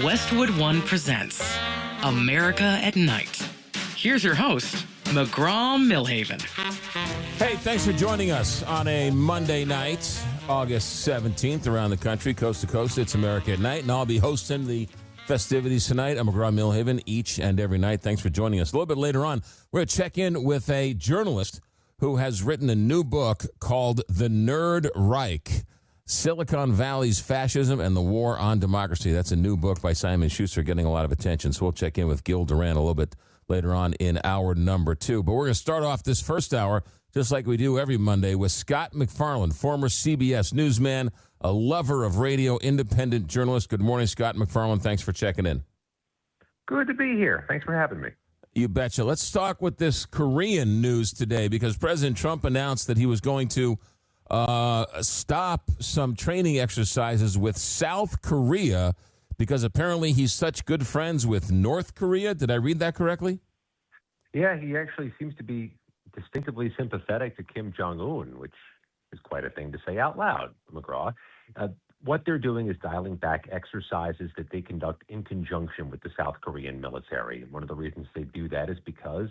Westwood One presents America at Night. Here's your host, McGraw Milhaven. Hey, thanks for joining us on a Monday night, August 17th, around the country, coast to coast. It's America at Night, and I'll be hosting the festivities tonight. I'm McGraw Milhaven each and every night. Thanks for joining us. A little bit later on, we're going to check in with a journalist who has written a new book called The Nerd Reich, Silicon Valley's Fascism and the War on Democracy. That's a new book by Simon Schuster, getting a lot of attention. So we'll check in with Gil Duran a little bit later on in hour number 2. But we're going to start off this first hour, just like we do every Monday, with Scott MacFarlane, former CBS newsman, a lover of radio, independent journalist. Good morning, Scott MacFarlane. Thanks for checking in. Good to be here. Thanks for having me. You betcha. Let's start with this Korean news today, because President Trump announced that he was going to stop some training exercises with South Korea because apparently he's such good friends with North Korea. Did I read that correctly? Yeah, he actually seems to be distinctively sympathetic to Kim Jong-un, which is quite a thing to say out loud, McGraw. What they're doing is dialing back exercises that they conduct in conjunction with the South Korean military. One of the reasons they do that is because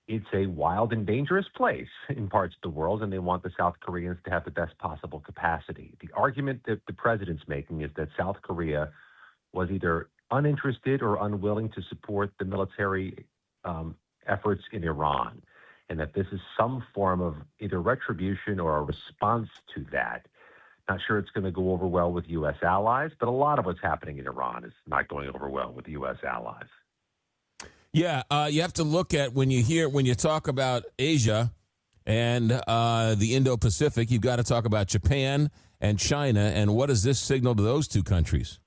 it's a wild and dangerous place in parts of the world, and they want the South Koreans to have the best possible capacity. The argument that the president's making is that South Korea was either uninterested or unwilling to support the military efforts in Iran, and that this is some form of either retribution or a response to that. Not sure it's going to go over well with U.S. allies, but a lot of what's happening in Iran is not going over well with U.S. allies. Yeah, you have to look at when you talk about Asia and the Indo-Pacific, you've got to talk about Japan and China. And what does this signal to those two countries?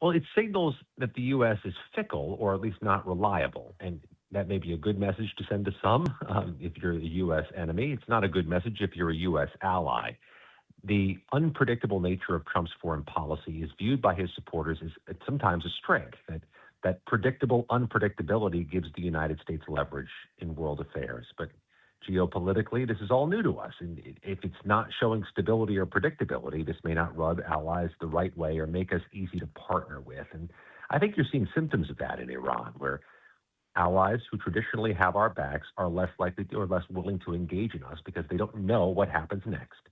Well, it signals that the U.S. is fickle, or at least not reliable. And that may be a good message to send to some if you're a U.S. enemy. It's not a good message if you're a U.S. ally. The unpredictable nature of Trump's foreign policy is viewed by his supporters as sometimes a strength, that predictable unpredictability gives the United States leverage in world affairs. But geopolitically, this is all new to us. And if it's not showing stability or predictability, this may not rub allies the right way or make us easy to partner with. And I think you're seeing symptoms of that in Iran, where allies who traditionally have our backs are less likely to, or less willing to engage in us because they don't know what happens next.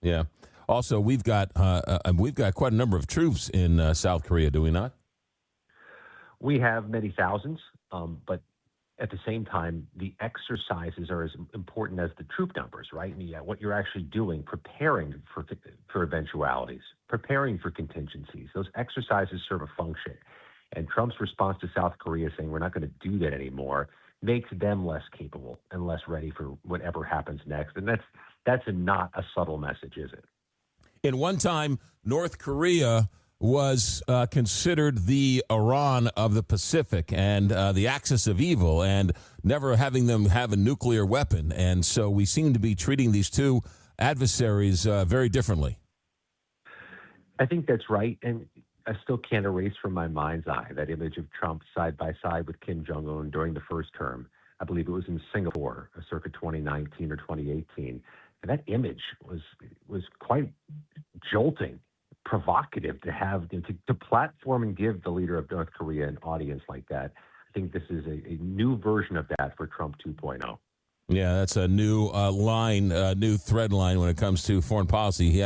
Yeah. Also, we've got quite a number of troops in South Korea, do we not? We have many thousands, but at the same time, the exercises are as important as the troop numbers, right? And what you're actually doing, preparing for eventualities, preparing for contingencies. Those exercises serve a function. And Trump's response to South Korea saying we're not going to do that anymore makes them less capable and less ready for whatever happens next. And that's not a subtle message, is it? In one time, North Korea was considered the Iran of the Pacific and the axis of evil, and never having them have a nuclear weapon. And so we seem to be treating these two adversaries very differently. I think that's right. And I still can't erase from my mind's eye that image of Trump side by side with Kim Jong-un during the first term. I believe it was in Singapore, circa 2019 or 2018. And that image was quite jolting, provocative to have, to platform and give the leader of North Korea an audience like that. I think this is a new version of that for Trump 2.0. Yeah, that's a new new thread line when it comes to foreign policy.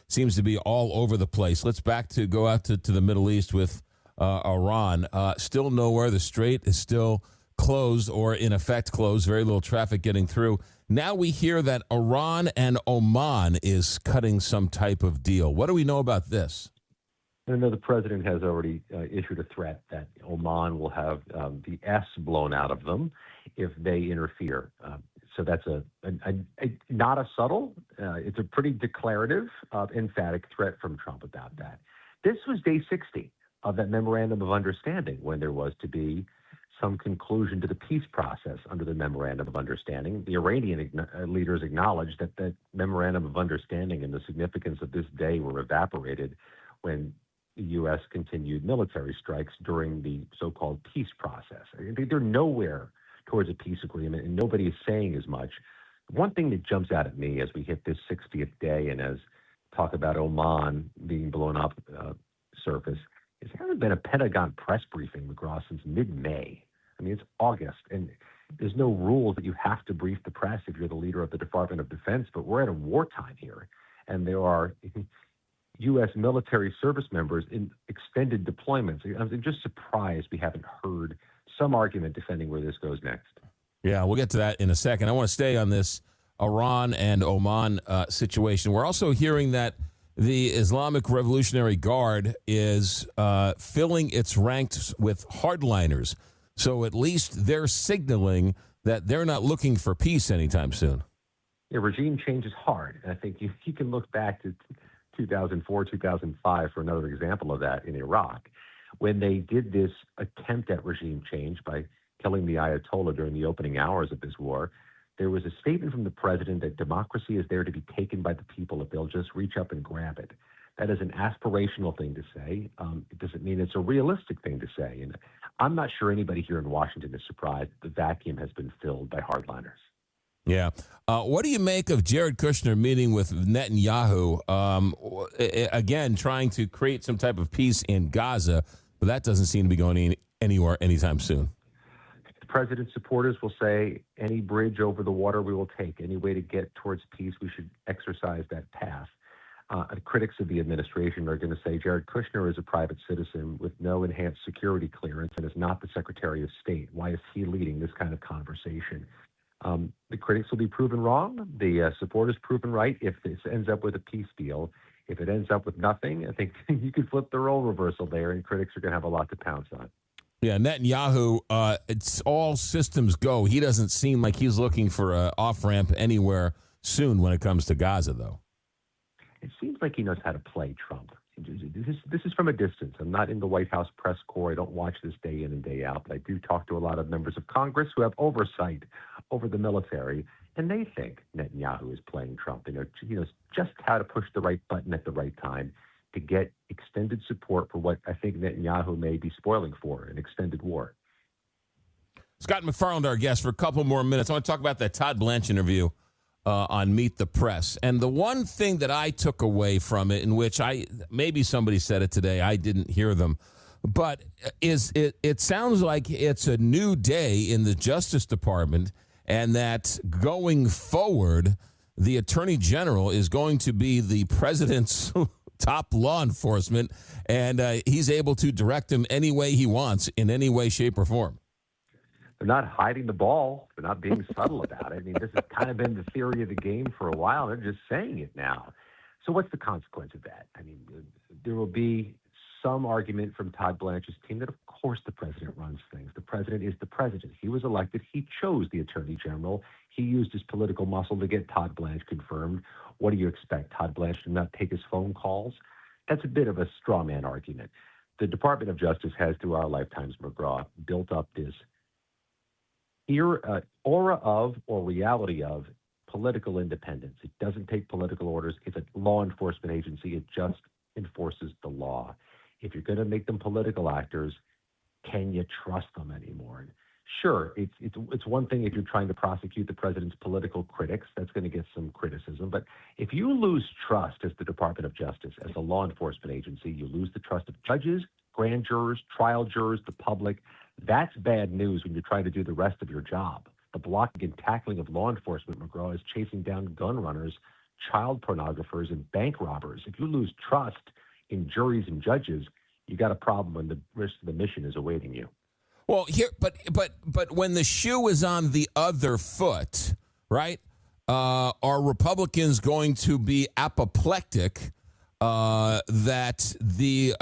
Seems to be all over the place. Let's go out to the Middle East with Iran. Still nowhere. The strait is still closed, or in effect closed. Very little traffic getting through. Now we hear that Iran and Oman is cutting some type of deal. What do we know about this? I know the president has already issued a threat that Oman will have the S blown out of them if they interfere. So that's not a subtle, it's a pretty declarative, emphatic threat from Trump about that. This was day 60 of that memorandum of understanding, when there was to be some conclusion to the peace process under the memorandum of understanding. The Iranian leaders acknowledged that that memorandum of understanding and the significance of this day were evaporated when the U.S. continued military strikes during the so-called peace process. They're nowhere towards a peace agreement, and nobody is saying as much. One thing that jumps out at me as we hit this 60th day and as talk about Oman being blown up surface There hasn't been a Pentagon press briefing, McGraw, since mid-May. I mean, it's August, and there's no rule that you have to brief the press if you're the leader of the Department of Defense, but we're at a wartime here, and there are U.S. military service members in extended deployments. I'm just surprised we haven't heard some argument defending where this goes next. Yeah, we'll get to that in a second. I want to stay on this Iran and Oman situation. We're also hearing that the Islamic Revolutionary Guard is filling its ranks with hardliners. So at least they're signaling that they're not looking for peace anytime soon. Yeah, regime change is hard. And I think you can look back to 2004, 2005 for another example of that in Iraq, when they did this attempt at regime change by killing the Ayatollah during the opening hours of this war. There was a statement from the president that democracy is there to be taken by the people if they'll just reach up and grab it. That is an aspirational thing to say. It doesn't mean it's a realistic thing to say. And I'm not sure anybody here in Washington is surprised the vacuum has been filled by hardliners. Yeah. What do you make of Jared Kushner meeting with Netanyahu, again, trying to create some type of peace in Gaza, but that doesn't seem to be going anywhere anytime soon? The president's supporters will say any bridge over the water we will take. Any way to get towards peace, we should exercise that path. Critics of the administration are going to say Jared Kushner is a private citizen with no enhanced security clearance and is not the Secretary of State. Why is he leading this kind of conversation? The critics will be proven wrong. The supporters proven right if this ends up with a peace deal. If it ends up with nothing, I think you could flip the role reversal there, and critics are going to have a lot to pounce on. Yeah, Netanyahu, it's all systems go. He doesn't seem like he's looking for an off-ramp anywhere soon when it comes to Gaza, though. It seems like he knows how to play Trump. This is from a distance. I'm not in the White House press corps. I don't watch this day in and day out, but I do talk to a lot of members of Congress who have oversight over the military, and they think Netanyahu is playing Trump. He knows just how to push the right button at the right time to get extended support for what I think Netanyahu may be spoiling for, an extended war. Scott MacFarlane, our guest, for a couple more minutes. I want to talk about that Todd Blanche interview on Meet the Press. And the one thing that I took away from it, in which maybe somebody said it today, I didn't hear them, but it sounds like it's a new day in the Justice Department, and that going forward, the Attorney General is going to be the president's top law enforcement, and he's able to direct him any way he wants, in any way, shape, or form. They're not hiding the ball. They're not being subtle about it. I mean, this has kind of been the theory of the game for a while. They're just saying it now. So what's the consequence of that? I mean, there will be some argument from Todd Blanche's team that, of course, the president runs things. The president is the president. He was elected. He chose the attorney general. He used his political muscle to get Todd Blanche confirmed. What do you expect? Todd Blanche to not take his phone calls? That's a bit of a straw man argument. The Department of Justice has, through our lifetimes, McGraw, built up this aura of or reality of political independence. It doesn't take political orders. It's a law enforcement agency. It just enforces the law. If you're going to make them political actors, can you trust them anymore? Sure, it's one thing if you're trying to prosecute the president's political critics. That's going to get some criticism. But if you lose trust as the Department of Justice, as a law enforcement agency, you lose the trust of judges, grand jurors, trial jurors, the public. That's bad news when you're trying to do the rest of your job. The blocking and tackling of law enforcement, McGraw, is chasing down gun runners, child pornographers, and bank robbers. If you lose trust in juries and judges, you got a problem when the rest of the mission is awaiting you. Well, here, but when the shoe is on the other foot, right? Are Republicans going to be apoplectic that the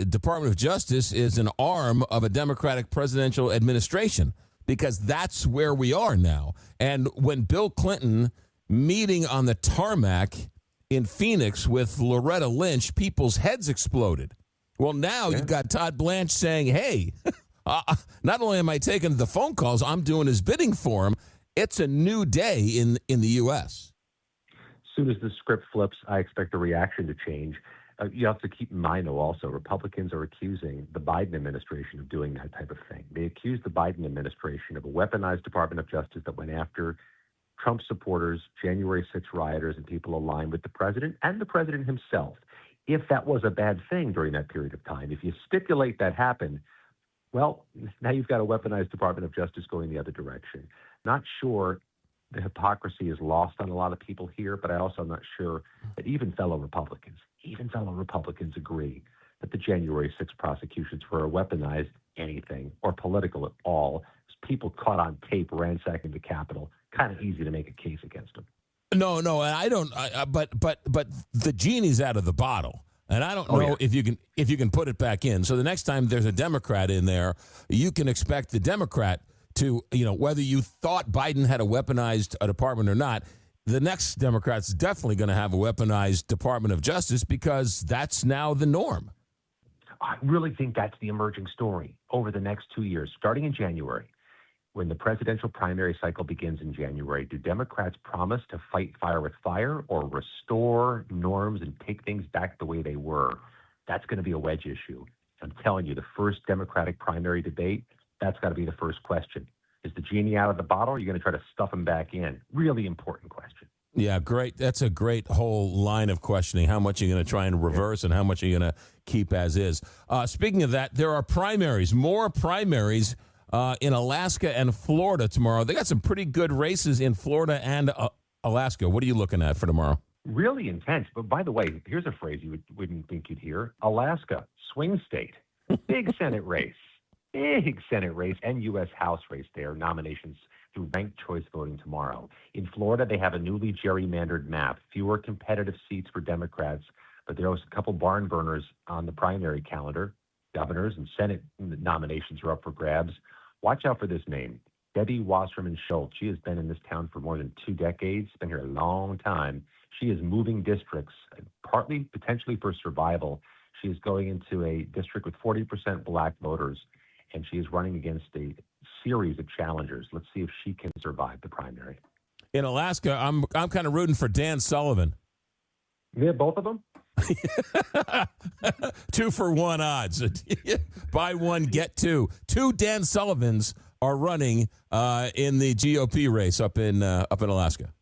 Department of Justice is an arm of a Democratic presidential administration? Because that's where we are now. And when Bill Clinton meeting on the tarmac in Phoenix with Loretta Lynch, people's heads exploded. Well, now you've got Todd Blanche saying, hey, not only am I taking the phone calls, I'm doing his bidding for him. It's a new day in the U.S. As soon as the script flips, I expect the reaction to change. You have to keep in mind, though, also, Republicans are accusing the Biden administration of doing that type of thing. They accuse the Biden administration of a weaponized Department of Justice that went after Trump supporters, January 6 rioters, and people aligned with the president and the president himself. if that was a bad thing during that period of time. If you stipulate that happened, well, now you've got a weaponized Department of Justice going the other direction. Not sure the hypocrisy is lost on a lot of people here, but I also am not sure that even fellow Republicans agree that the January 6th prosecutions were a weaponized anything or political at all. People caught on tape ransacking the Capitol. Kind of easy to make a case against them. No, I don't. But the genie's out of the bottle, and I don't know if you can put it back in. So the next time there's a Democrat in there, you can expect the Democrat to, whether you thought Biden had a weaponized department or not, the next Democrat's definitely going to have a weaponized Department of Justice because that's now the norm. I really think that's the emerging story over the next 2 years, starting in January. When the presidential primary cycle begins in January, do Democrats promise to fight fire with fire or restore norms and take things back the way they were? That's going to be a wedge issue. I'm telling you, the first Democratic primary debate, that's got to be the first question. Is the genie out of the bottle, or are you going to try to stuff him back in? Really important question. Yeah, great. That's a great whole line of questioning. How much are you going to try and reverse and how much are you going to keep as is? Speaking of that, there are primaries, more primaries in Alaska and Florida tomorrow. They got some pretty good races in Florida and Alaska. What are you looking at for tomorrow? Really intense. But by the way, here's a phrase you wouldn't think you'd hear. Alaska, swing state, big Senate race, and U.S. House race there, nominations through ranked choice voting tomorrow. In Florida, they have a newly gerrymandered map, fewer competitive seats for Democrats, but there are a couple barn burners on the primary calendar. Governors and Senate nominations are up for grabs. Watch out for this name, Debbie Wasserman Schultz. She has been in this town for more than 2 decades, been here a long time. She is moving districts, partly potentially for survival. She is going into a district with 40% black voters, and she is running against a series of challengers. Let's see if she can survive the primary. In Alaska, I'm kind of rooting for Dan Sullivan. Yeah, both of them? 2-for-1 odds. Buy one, get two. 2 Dan Sullivans are running in the GOP race up in Alaska.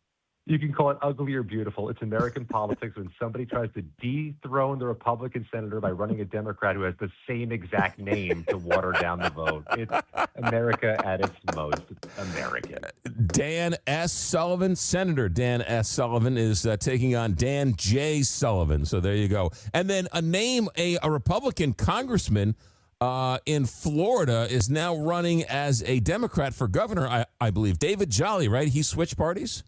You can call it ugly or beautiful. It's American politics when somebody tries to dethrone the Republican senator by running a Democrat who has the same exact name to water down the vote. It's America at its most American. Dan S. Sullivan, Senator Dan S. Sullivan is taking on Dan J. Sullivan. So there you go. And then a Republican congressman in Florida is now running as a Democrat for governor, I believe. David Jolly, right? He switched parties?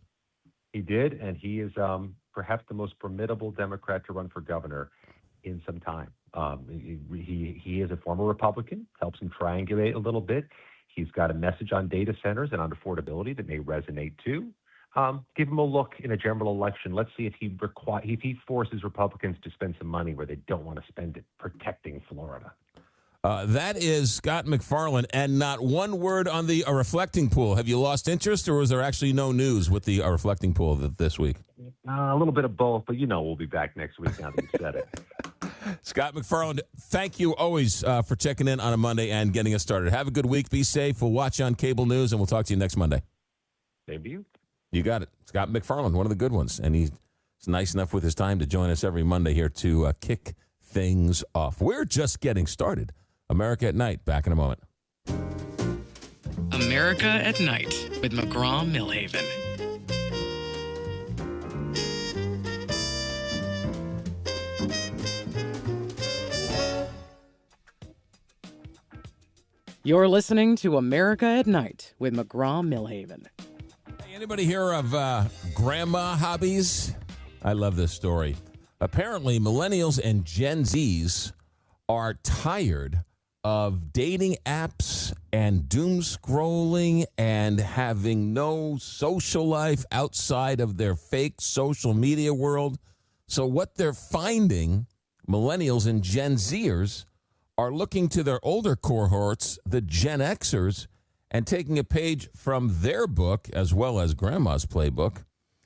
He did, and he is perhaps the most formidable Democrat to run for governor in some time. He is a former Republican, helps him triangulate a little bit. He's got a message on data centers and on affordability that may resonate too. Give him a look in a general election. Let's see if he forces Republicans to spend some money where they don't want to spend it protecting Florida. That is Scott MacFarlane, and not one word on the reflecting pool. Have you lost interest, or is there actually no news with the reflecting pool this week? A little bit of both, but we'll be back next week now that you said it. Scott MacFarlane, thank you always for checking in on a Monday and getting us started. Have a good week. Be safe. We'll watch you on cable news, and we'll talk to you next Monday. Same to you. You got it. Scott MacFarlane, one of the good ones, and he's nice enough with his time to join us every Monday here to kick things off. We're just getting started. America at Night, back in a moment. America at Night with McGraw Milhaven. You're listening to America at Night with McGraw Milhaven. Hey, anybody hear of grandma hobbies? I love this story. Apparently, millennials and Gen Zs are tired of dating apps and doom scrolling and having no social life outside of their fake social media world. So what they're finding, millennials and Gen Zers are looking to their older cohorts, the Gen Xers, and taking a page from their book as well as grandma's playbook,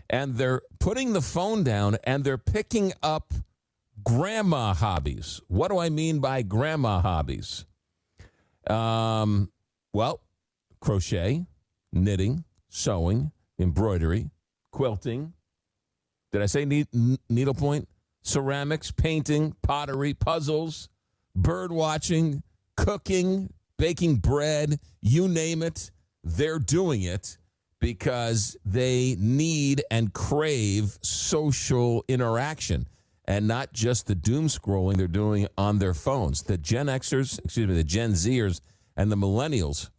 and they're putting the phone down and they're picking up grandma hobbies. What do I mean by grandma hobbies? Well, crochet, knitting, sewing, embroidery, quilting. Did I say needlepoint? ceramics, painting, pottery, puzzles, bird watching, cooking, baking bread, you name it. They're doing it because they need and crave social interaction and not just the doom scrolling they're doing on their phones. The Gen Zers and the millennials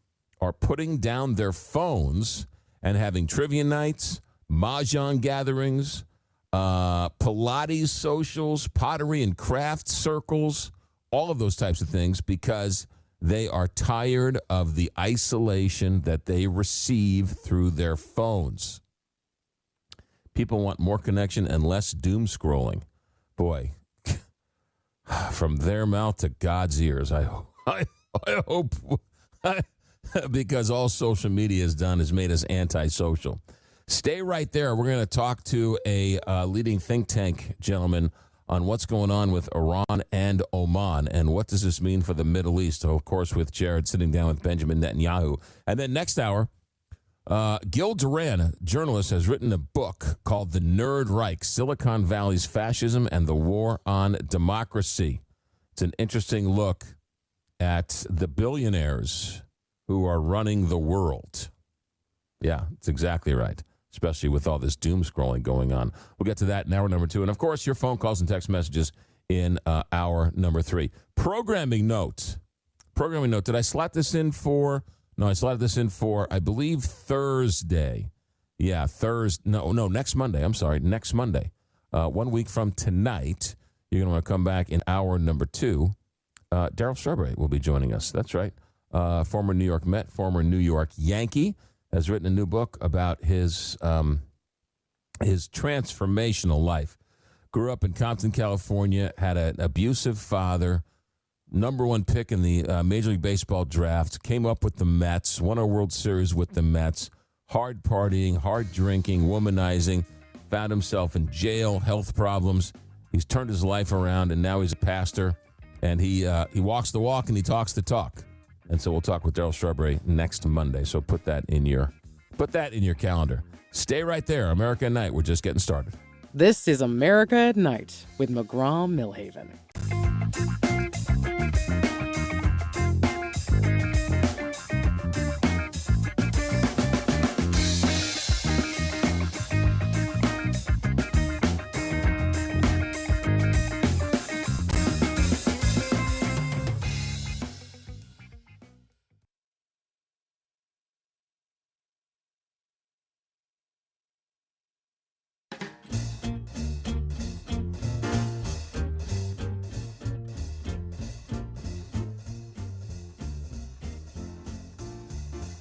are putting down their phones and having trivia nights, mahjong gatherings, Pilates socials, pottery and craft circles, all of those types of things because they are tired of the isolation that they receive through their phones. People want more connection and less doom scrolling. Boy, from their mouth to God's ears, I hope, because all social media has done is made us antisocial. Stay right there. We're going to talk to a leading think tank gentleman on what's going on with Iran and Oman and what does this mean for the Middle East. So, of course, with Jared sitting down with Benjamin Netanyahu. And then next hour, Gil Duran, a journalist, has written a book called The Nerd Reich, Silicon Valley's Fascism and the War on Democracy. It's an interesting look at the billionaires who are running the world. Yeah, it's exactly right, especially with all this doom scrolling going on. We'll get to that in hour number 2. And, of course, your phone calls and text messages in hour number 3. Programming note. Did I slot this in for... No, I slotted this in for, I believe, Thursday. Yeah, next Monday. I'm sorry, next Monday. 1 week from tonight, you're going to want to come back in hour number 2. Darryl Strawberry will be joining us. That's right. Former New York Met, former New York Yankee, has written a new book about his transformational life. Grew up in Compton, California, had an abusive father, number 1 pick in the Major League Baseball draft, came up with the Mets, won a World Series with the Mets, hard partying, hard drinking, womanizing, found himself in jail, health problems. He's turned his life around, and now he's a pastor, and he walks the walk and he talks the talk. And so we'll talk with Darryl Strawberry next Monday. So put that in your calendar. Stay right there. America at Night. We're just getting started. This is America at Night with McGraw Milhaven.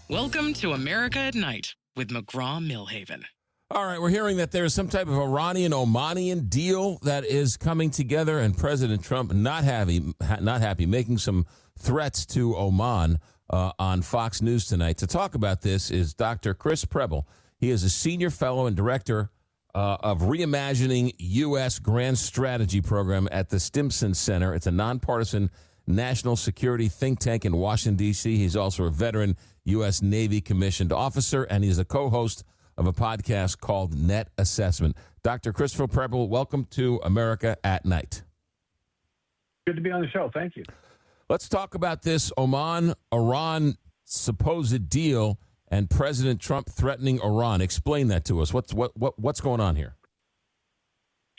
Welcome to America at Night with McGraw Milhaven. All right, we're hearing that there's some type of Iranian-Omanian deal that is coming together, and President Trump not happy, making some threats to Oman on Fox News tonight. To talk about this is Dr. Chris Preble. He is a senior fellow and director of Reimagining U.S. Grand Strategy Program at the Stimson Center. It's a nonpartisan national security think tank in Washington, D.C. He's also a veteran U.S. Navy commissioned officer, and he's a co-host of a podcast called Net Assessment. Dr. Christopher Preble, welcome to America at Night. Good to be on the show. Thank you. Let's talk about this Oman-Iran supposed deal and President Trump threatening Iran. Explain that to us. What's going on here?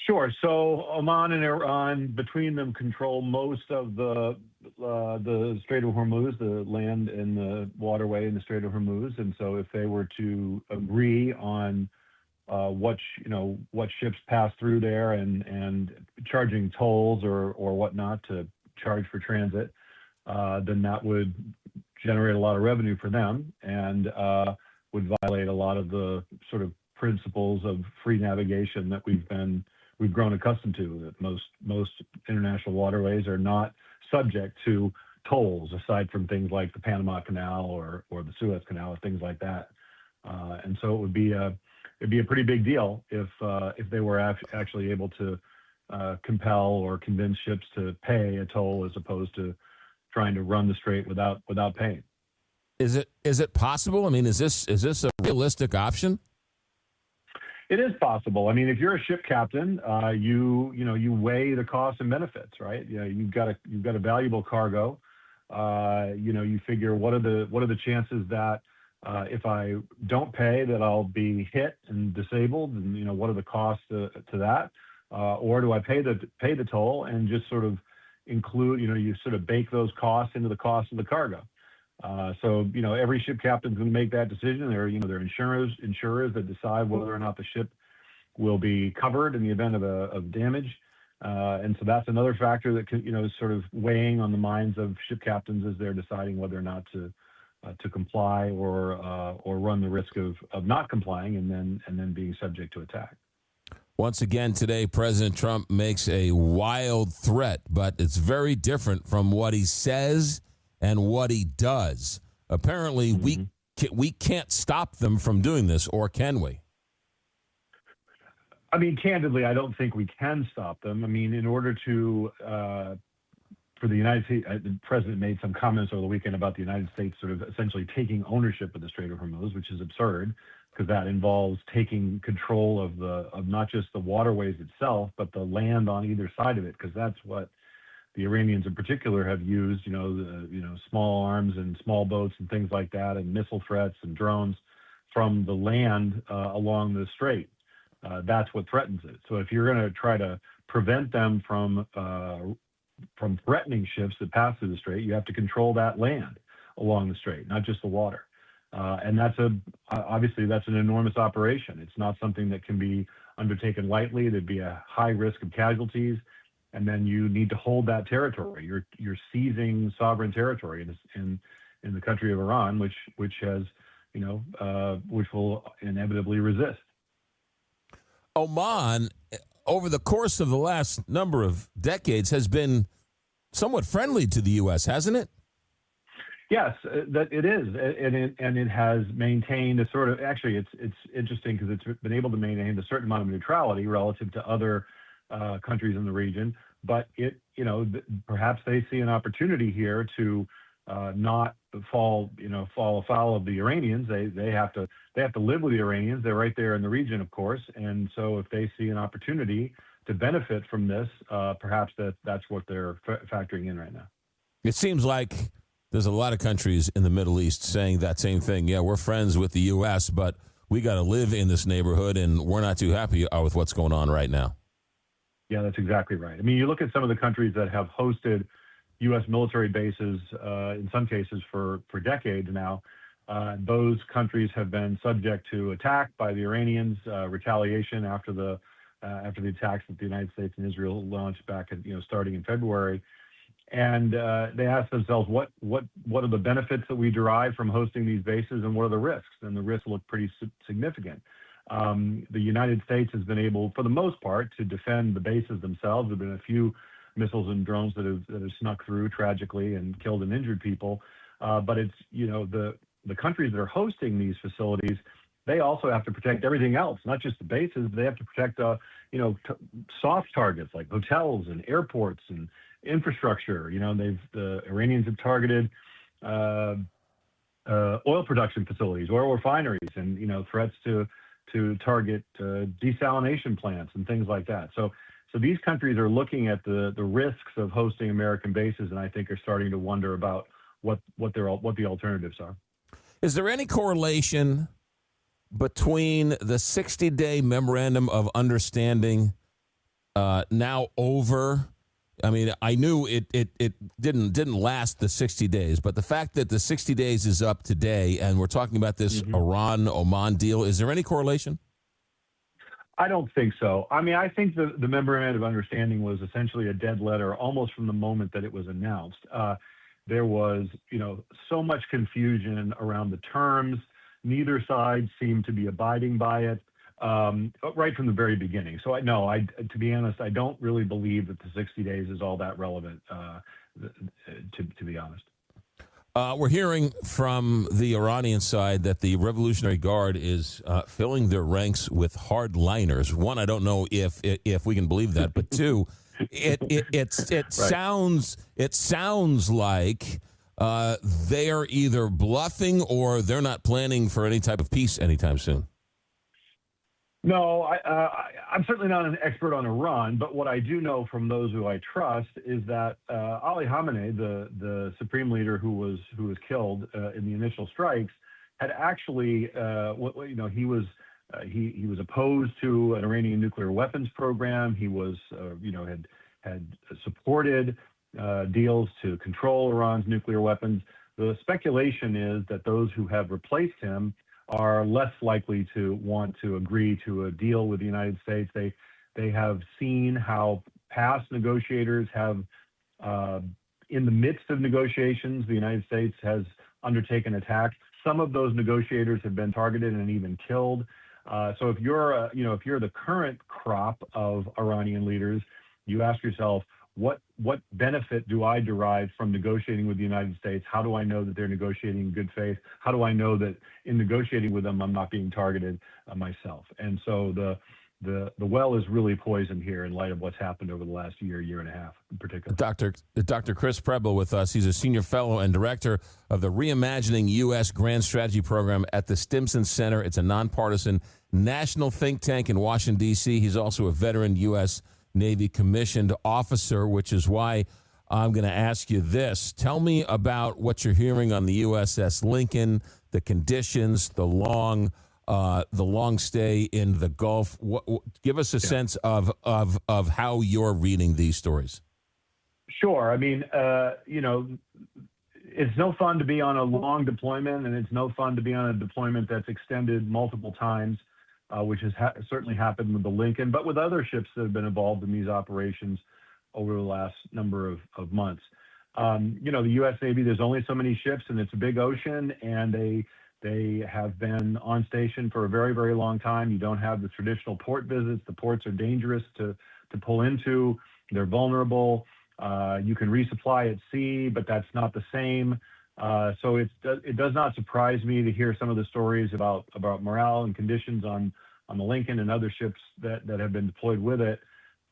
Sure. So Oman and Iran, between them, control most of the Strait of Hormuz, the land and the waterway in the Strait of Hormuz. And so, if they were to agree on what ships pass through there and charging tolls or whatnot to charge for transit, then that would generate a lot of revenue for them and would violate a lot of the sort of principles of free navigation that we've grown accustomed to, that most international waterways are not subject to tolls, aside from things like the Panama Canal or the Suez Canal or things like that. And so it'd be a pretty big deal if they were actually able to compel or convince ships to pay a toll as opposed to trying to run the strait without paying. Is it possible? I mean, is this a realistic option? It is possible. I mean, if you're a ship captain, you weigh the costs and benefits, right? You've got a valuable cargo. You figure what are the chances that if I don't pay that I'll be hit and disabled, and what are the costs to that, or do I pay the toll and just sort of include, you sort of bake those costs into the cost of the cargo. So every ship captain's going to make that decision. There are insurers that decide whether or not the ship will be covered in the event of damage. And so that's another factor that is sort of weighing on the minds of ship captains as they're deciding whether or not to comply or run the risk of not complying and then being subject to attack. Once again today, President Trump makes a wild threat, but it's very different from what he says and what he does. Apparently, we can't stop them from doing this, or can we? I mean, candidly, I don't think we can stop them. I mean, in order to, for the United States, the president made some comments over the weekend about the United States sort of essentially taking ownership of the Strait of Hormuz, which is absurd because that involves taking control of not just the waterways itself, but the land on either side of it, because that's what the Iranians in particular have used, small arms and small boats and things like that, and missile threats and drones from the land along the strait. That's what threatens it. So if you're going to try to prevent them from threatening ships that pass through the strait, you have to control that land along the strait, not just the water. And obviously that's an enormous operation. It's not something that can be undertaken lightly. There'd be a high risk of casualties, and then you need to hold that territory. You're seizing sovereign territory in the country of Iran, which has which will inevitably resist. Oman, over the course of the last number of decades, has been somewhat friendly to the U.S., hasn't it? Yes, that it is, and it has maintained a sort of. Actually, it's interesting because it's been able to maintain a certain amount of neutrality relative to other countries in the region. But perhaps they see an opportunity here to not fall afoul of the Iranians. They have to live with the Iranians. They're right there in the region, of course, and so if they see an opportunity to benefit from this, perhaps that's what they're factoring in right now. It seems like there's a lot of countries in the Middle East saying that same thing. Yeah, we're friends with the U.S., but we got to live in this neighborhood, and we're not too happy with what's going on right now. Yeah, that's exactly right. I mean, you look at some of the countries that have hosted U.S. military bases, in some cases for decades now. Those countries have been subject to attack by the Iranians, retaliation after the attacks that the United States and Israel launched back at, starting in February. And they ask themselves, what are the benefits that we derive from hosting these bases, and what are the risks? And the risks look pretty significant. The United States has been able, for the most part, to defend the bases themselves. There have been a few missiles and drones that have snuck through tragically and killed and injured people. But it's, the countries that are hosting these facilities, they also have to protect everything else, not just the bases. They have to protect, soft targets like hotels and airports and infrastructure. The Iranians have targeted oil production facilities, oil refineries, and threats to target desalination plants and things like that. So these countries are looking at the risks of hosting American bases, and I think are starting to wonder about what the alternatives are. Is there any correlation between the 60-day memorandum of understanding now over? I mean, I knew it didn't last the 60 days, but the fact that the 60 days is up today and we're talking about this Iran-Oman deal, is there any correlation? I don't think so. I mean, I think the memorandum of understanding was essentially a dead letter almost from the moment that it was announced. There was, so much confusion around the terms. Neither side seemed to be abiding by it. Right from the very beginning. So to be honest, I don't really believe that the 60 days is all that relevant, to be honest. We're hearing from the Iranian side that the Revolutionary Guard is filling their ranks with hardliners. One, I don't know if we can believe that, but two, it sounds like they're either bluffing or they're not planning for any type of peace anytime soon. No, I'm certainly not an expert on Iran, but what I do know from those who I trust is that Ali Khamenei, the supreme leader who was killed in the initial strikes, had actually, he was opposed to an Iranian nuclear weapons program. He was, had supported deals to control Iran's nuclear weapons. The speculation is that those who have replaced him are less likely to want to agree to a deal with the United States. They have seen how past negotiators have, in the midst of negotiations, the United States has undertaken attacks. Some of those negotiators have been targeted and even killed. So if you're, if you're the current crop of Iranian leaders, you ask yourself, what benefit do I derive from negotiating with the United States? How do I know that they're negotiating in good faith? How do I know that in negotiating with them, I'm not being targeted myself? And so the well is really poisoned here in light of what's happened over the last year and a half in particular. Dr. Chris Preble with us. He's a senior fellow and director of the Reimagining U.S. Grand Strategy Program at the Stimson Center. It's a nonpartisan national think tank in Washington, D.C. He's also a veteran U.S. Navy commissioned officer, which is why I'm going to ask you this. Tell me about what you're hearing on the USS Lincoln, the conditions, the long stay in the Gulf. Give us a sense of how you're reading these stories. Sure. I mean, it's no fun to be on a long deployment, and it's no fun to be on a deployment that's extended multiple times, which has certainly happened with the Lincoln, but with other ships that have been involved in these operations over the last number of months. The U.S. Navy, there's only so many ships, and it's a big ocean, and they have been on station for a very, very long time. You don't have the traditional port visits. The ports are dangerous to pull into. They're vulnerable. You can resupply at sea, but that's not the same. So it does not surprise me to hear some of the stories about morale and conditions on the Lincoln and other ships that have been deployed with it.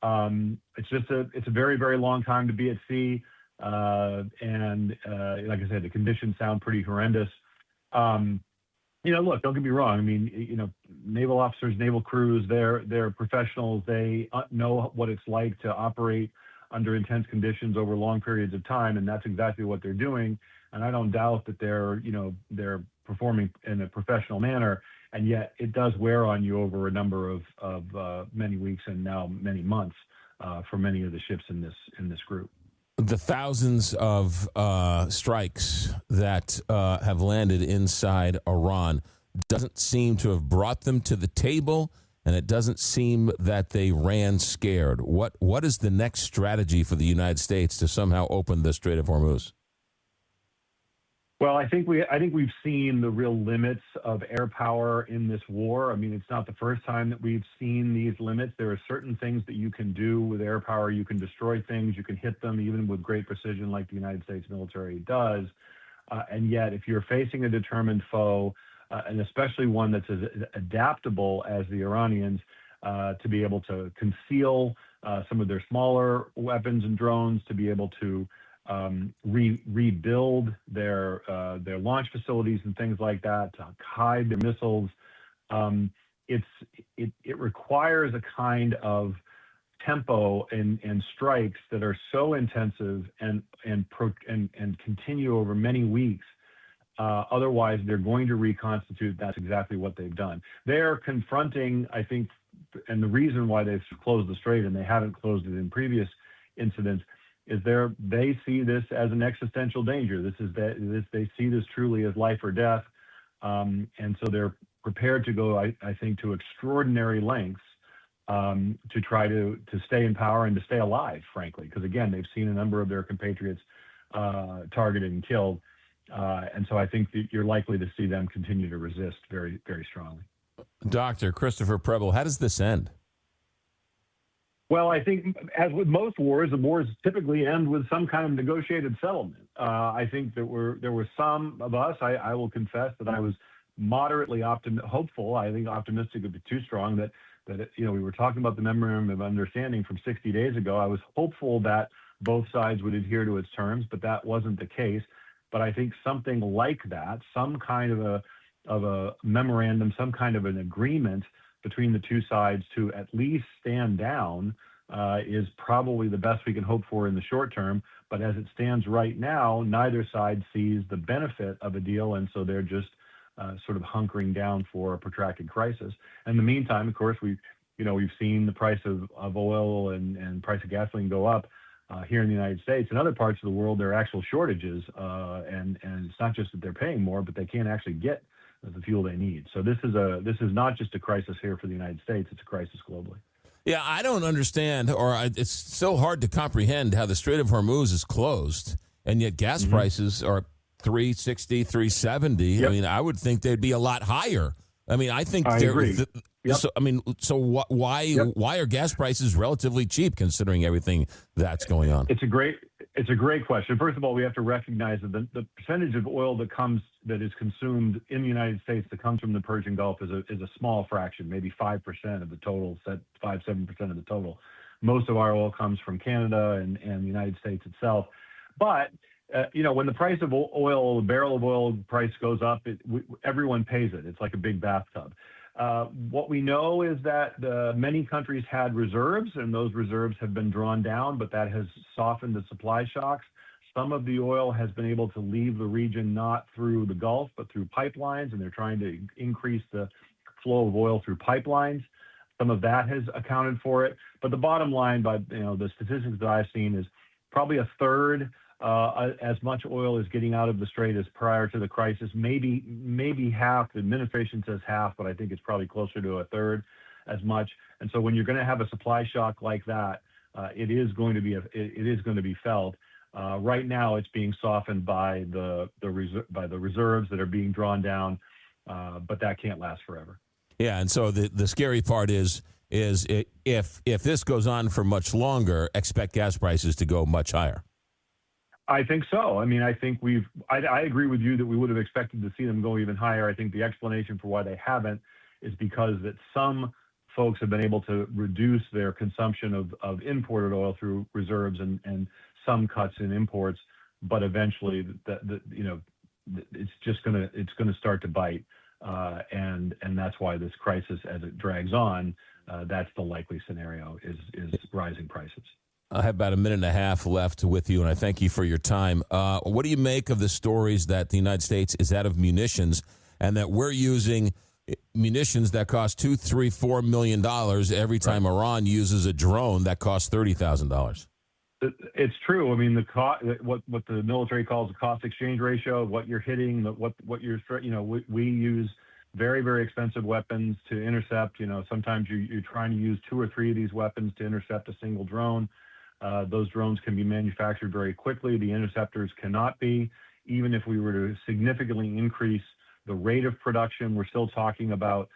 It's a very, very long time to be at sea. And like I said, the conditions sound pretty horrendous. Look, don't get me wrong. I mean, naval officers, naval crews, they're professionals. They know what it's like to operate under intense conditions over long periods of time, and that's exactly what they're doing. And I don't doubt that they're performing in a professional manner, and yet it does wear on you over a number of many weeks and now many months for many of the ships in this group. The thousands of strikes that have landed inside Iran doesn't seem to have brought them to the table, and it doesn't seem that they ran scared. What is the next strategy for the United States to somehow open the Strait of Hormuz? Well, I think we've seen the real limits of air power in this war. I mean, it's not the first time that we've seen these limits. There are certain things that you can do with air power. You can destroy things. You can hit them even with great precision like the United States military does. And yet, if you're facing a determined foe, and especially one that's as adaptable as the Iranians, to be able to conceal some of their smaller weapons and drones, to be able to rebuild their launch facilities and things like that, to hide their missiles. It requires a kind of tempo and strikes that are so intensive and continue over many weeks. Otherwise, they're going to reconstitute. That's exactly what they've done. They're confronting, I think, and the reason why they've closed the strait and they haven't closed it in previous incidents is they see this as an existential danger. They see this truly as life or death, and so they're prepared to go, I think, to extraordinary lengths to try to stay in power and to stay alive, frankly, because again, they've seen a number of their compatriots targeted and killed, and so I think that you're likely to see them continue to resist very, very strongly. Dr. Christopher Preble, how does this end? Well, I think, as with most wars, the wars typically end with some kind of negotiated settlement. I think there were some of us, I will confess, that I was moderately hopeful. I think optimistic would be too strong. That we were talking about the memorandum of understanding from 60 days ago. I was hopeful that both sides would adhere to its terms, but that wasn't the case. But I think something like that, some kind of a memorandum, some kind of an agreement between the two sides to at least stand down is probably the best we can hope for in the short term. But as it stands right now, neither side sees the benefit of a deal, and so they're just sort of hunkering down for a protracted crisis. In the meantime, of course, we've seen the price of oil and price of gasoline go up here in the United States. In other parts of the world, there are actual shortages, and it's not just that they're paying more, but they can't actually get the fuel they need. So this is not just a crisis here for the United States; it's a crisis globally. Yeah, I don't understand, it's so hard to comprehend how the Strait of Hormuz is closed, and yet gas prices are $3.60, $3.70. Yep. I mean, I would think they'd be a lot higher. I mean, I think I agree. Yep. Why are gas prices relatively cheap considering everything that's going on? It's a great question. First of all, we have to recognize that the percentage of oil that is consumed in the United States that comes from the Persian Gulf is a small fraction, maybe 5% of the total, 5-7% of the total. Most of our oil comes from Canada and the United States itself. But when the price of oil, the barrel of oil price goes up, everyone pays it. It's like a big bathtub. What we know is that many countries had reserves, and those reserves have been drawn down, but that has softened the supply shocks. Some of the oil has been able to leave the region not through the Gulf, but through pipelines, and they're trying to increase the flow of oil through pipelines. Some of that has accounted for it. But the bottom line, by the statistics that I've seen, is probably a third as much oil is getting out of the strait as prior to the crisis. Maybe half. The administration says half, but I think it's probably closer to a third as much. And so when you're going to have a supply shock like that, it is going to be felt. Right now, it's being softened by the reserves that are being drawn down, but that can't last forever. Yeah, and so the scary part is if this goes on for much longer, expect gas prices to go much higher. I think so. I mean, I think I agree with you that we would have expected to see them go even higher. I think the explanation for why they haven't is because that some folks have been able to reduce their consumption of imported oil through reserves and some cuts in imports, but eventually it's going to start to bite, and that's why this crisis, as it drags on, that's the likely scenario is rising prices. I have about a minute and a half left with you, and I thank you for your time. What do you make of the stories that the United States is out of munitions and that we're using munitions that cost $2, $3, $4 million every time Iran uses a drone that costs $30,000? It's true. I mean, what the military calls the cost exchange ratio, what you're hitting, we use very, very expensive weapons to intercept. Sometimes you're trying to use 2 or 3 of these weapons to intercept a single drone. Those drones can be manufactured very quickly. The interceptors cannot be. Even if we were to significantly increase the rate of production, we're still talking about,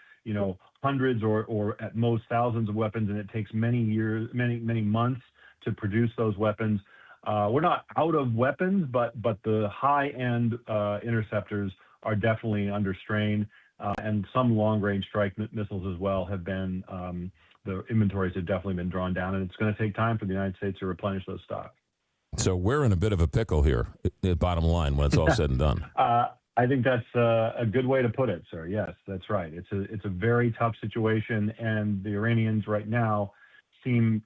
hundreds or at most thousands of weapons, and it takes many years, many months to produce those weapons. We're not out of weapons, but the high-end interceptors are definitely under strain, and some long-range strike missiles as well have been. The inventories have definitely been drawn down, and it's going to take time for the United States to replenish those stocks. So we're in a bit of a pickle here, bottom line, when it's all said and done. I think that's a good way to put it, sir. Yes, that's right. It's a very tough situation, and the Iranians right now seem,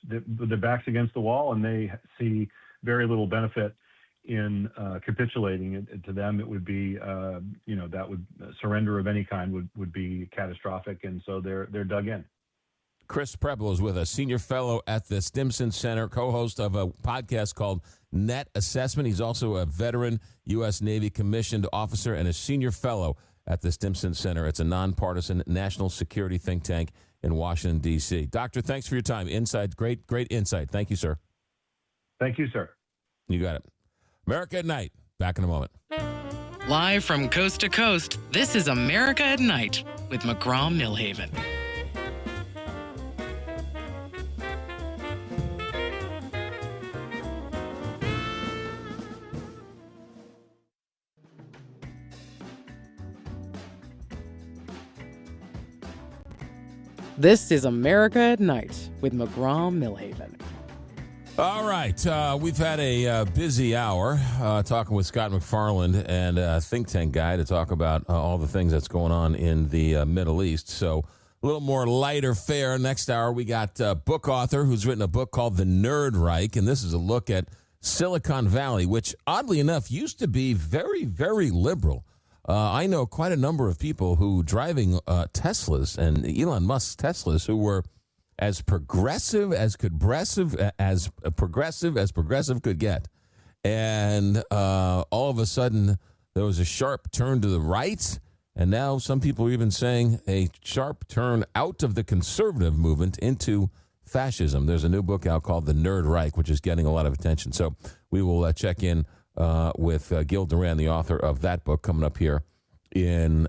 their backs against the wall, and they see very little benefit in capitulating. To them, it would be, surrender of any kind would be catastrophic, and so they're dug in. Chris Preble is with us, senior fellow at the Stimson Center, co-host of a podcast called Net Assessment. He's also a veteran U.S. Navy commissioned officer and a senior fellow at the Stimson Center. It's a nonpartisan national security think tank in Washington, D.C. Doctor, thanks for your time. Insight, great insight. Thank you, sir. Thank you, sir. You got it. America at Night. Back in a moment. Live from coast to coast, this is America at Night with McGraw Milhaven. This is America at Night with McGraw Milhaven. All right. We've had a busy hour talking with Scott MacFarlane and a think tank guy to talk about all the things that's going on in the Middle East. So a little more lighter fare. Next hour, we got a book author who's written a book called The Nerd Reich, and this is a look at Silicon Valley, which, oddly enough, used to be very, very liberal. I know quite a number of people who driving Teslas and Elon Musk's Teslas who were as progressive as progressive could get. And all of a sudden, there was a sharp turn to the right. And now some people are even saying a sharp turn out of the conservative movement into fascism. There's a new book out called The Nerd Reich, which is getting a lot of attention. So we will check in with Gil Duran, the author of that book, coming up here in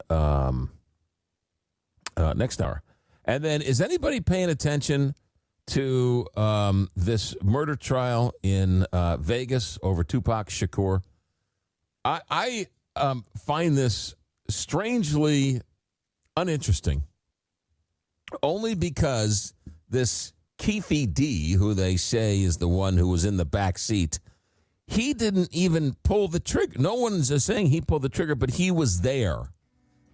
next hour. And then, is anybody paying attention to this murder trial in Vegas over Tupac Shakur? I find this strangely uninteresting, only because this Keefe D, who they say is the one who was in the back seat, he didn't even pull the trigger. No one's saying he pulled the trigger, but he was there,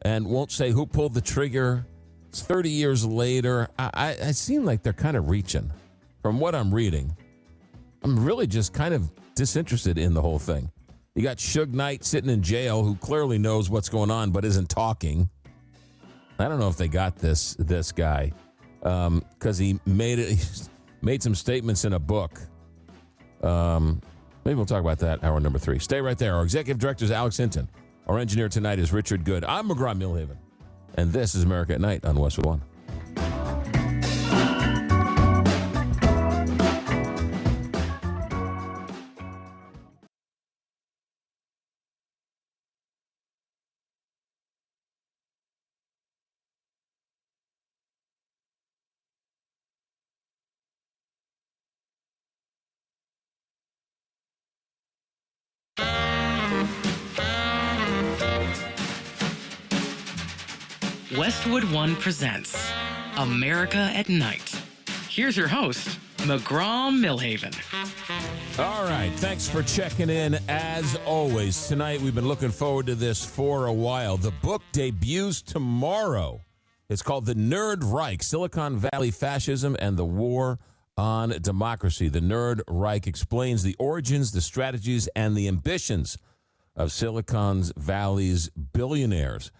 and won't say who pulled the trigger. It's 30 years later. I seem like they're kind of reaching. From what I'm reading, I'm really just kind of disinterested in the whole thing. You got Suge Knight sitting in jail, who clearly knows what's going on but isn't talking. I don't know if they got this guy because he made some statements in a book. Maybe we'll talk about that hour number 3. Stay right there. Our executive director is Alex Hinton. Our engineer tonight is Richard Good. I'm McGraw Milhaven, and this is America at Night on Westwood One. Westwood One presents America at Night. Here's your host, McGraw Milhaven. All right, thanks for checking in. As always, tonight we've been looking forward to this for a while. The book debuts tomorrow. It's called The Nerd Reich, Silicon Valley Fascism and the War on Democracy. The Nerd Reich explains the origins, the strategies, and the ambitions of Silicon Valley's billionaires.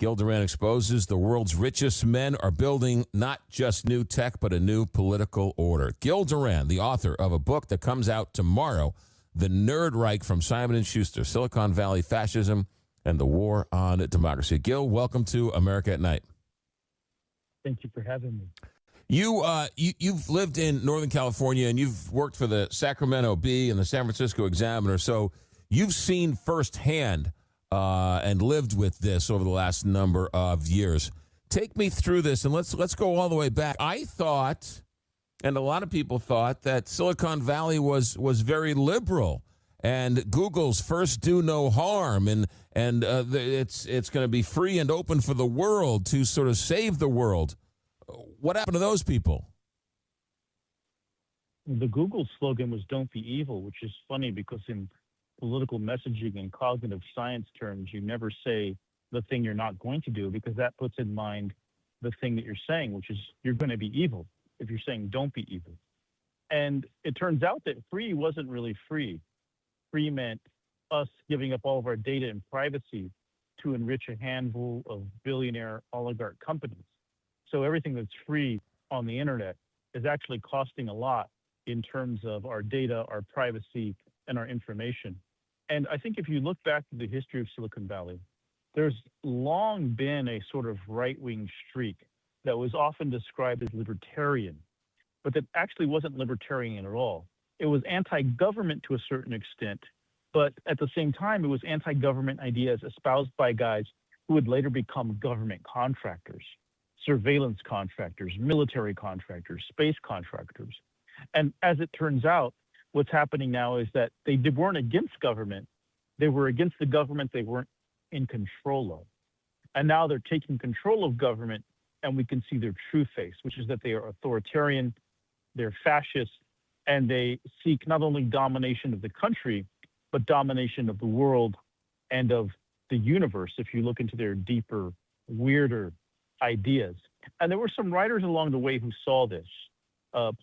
Gil Duran exposes the world's richest men are building not just new tech, but a new political order. Gil Duran, the author of a book that comes out tomorrow, The Nerd Reich from Simon & Schuster, Silicon Valley Fascism and the War on Democracy. Gil, welcome to America at Night. Thank you for having me. You've lived in Northern California, and you've worked for the Sacramento Bee and the San Francisco Examiner, so you've seen firsthand and lived with this over the last number of years. Take me through this, and let's go all the way back. I thought, and a lot of people thought, that Silicon Valley was very liberal, and Google's first do no harm, and it's going to be free and open for the world to sort of save the world. What happened to those people? The Google slogan was "Don't be evil," which is funny because in political messaging and cognitive science terms, you never say the thing you're not going to do, because that puts in mind the thing that you're saying, which is you're going to be evil if you're saying don't be evil. And it turns out that free wasn't really free. Free meant us giving up all of our data and privacy to enrich a handful of billionaire oligarch companies. So everything that's free on the internet is actually costing a lot in terms of our data, our privacy, and our information. And I think if you look back to the history of Silicon Valley, there's long been a sort of right-wing streak that was often described as libertarian, but that actually wasn't libertarian at all. It was anti-government to a certain extent, but at the same time, it was anti-government ideas espoused by guys who would later become government contractors, surveillance contractors, military contractors, space contractors. And as it turns out, what's happening now is that they weren't against government. They were against the government they weren't in control of. And now they're taking control of government, and we can see their true face, which is that they are authoritarian, they're fascist, and they seek not only domination of the country, but domination of the world and of the universe, if you look into their deeper, weirder ideas. And there were some writers along the way who saw this.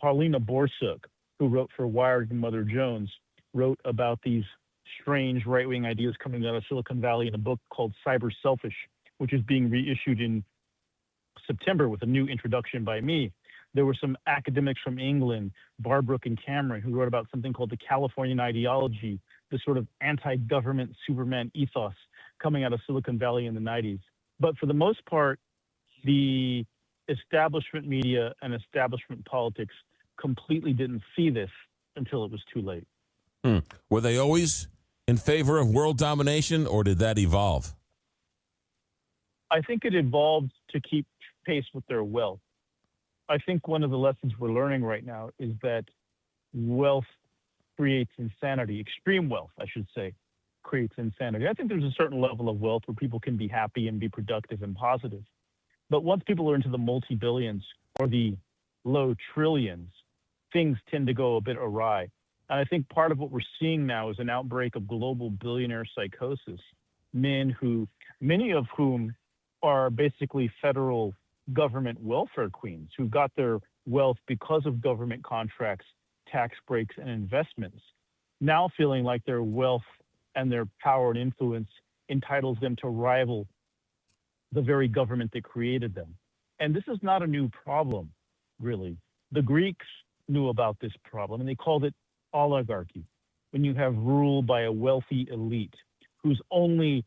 Paulina Borsuk, who wrote for Wired and Mother Jones, wrote about these strange right-wing ideas coming out of Silicon Valley in a book called Cyber Selfish, which is being reissued in September with a new introduction by me. There were some academics from England, Barbrook and Cameron, who wrote about something called the Californian ideology, the sort of anti-government Superman ethos coming out of Silicon Valley in the 90s. But for the most part, the establishment media and establishment politics completely didn't see this until it was too late. Were they always in favor of world domination, or did that evolve? I think it evolved to keep pace with their wealth. I think one of the lessons we're learning right now is that wealth creates insanity. Extreme wealth, I should say, creates insanity. I think there's a certain level of wealth where people can be happy and be productive and positive. But once people are into the multi-billions or the low trillions, things tend to go a bit awry. And I think part of what we're seeing now is an outbreak of global billionaire psychosis. Many of whom are basically federal government welfare queens who got their wealth because of government contracts, tax breaks, and investments, now feeling like their wealth and their power and influence entitles them to rival the very government that created them. And this is not a new problem, really. The Greeks knew about this problem, and they called it oligarchy, when you have rule by a wealthy elite whose only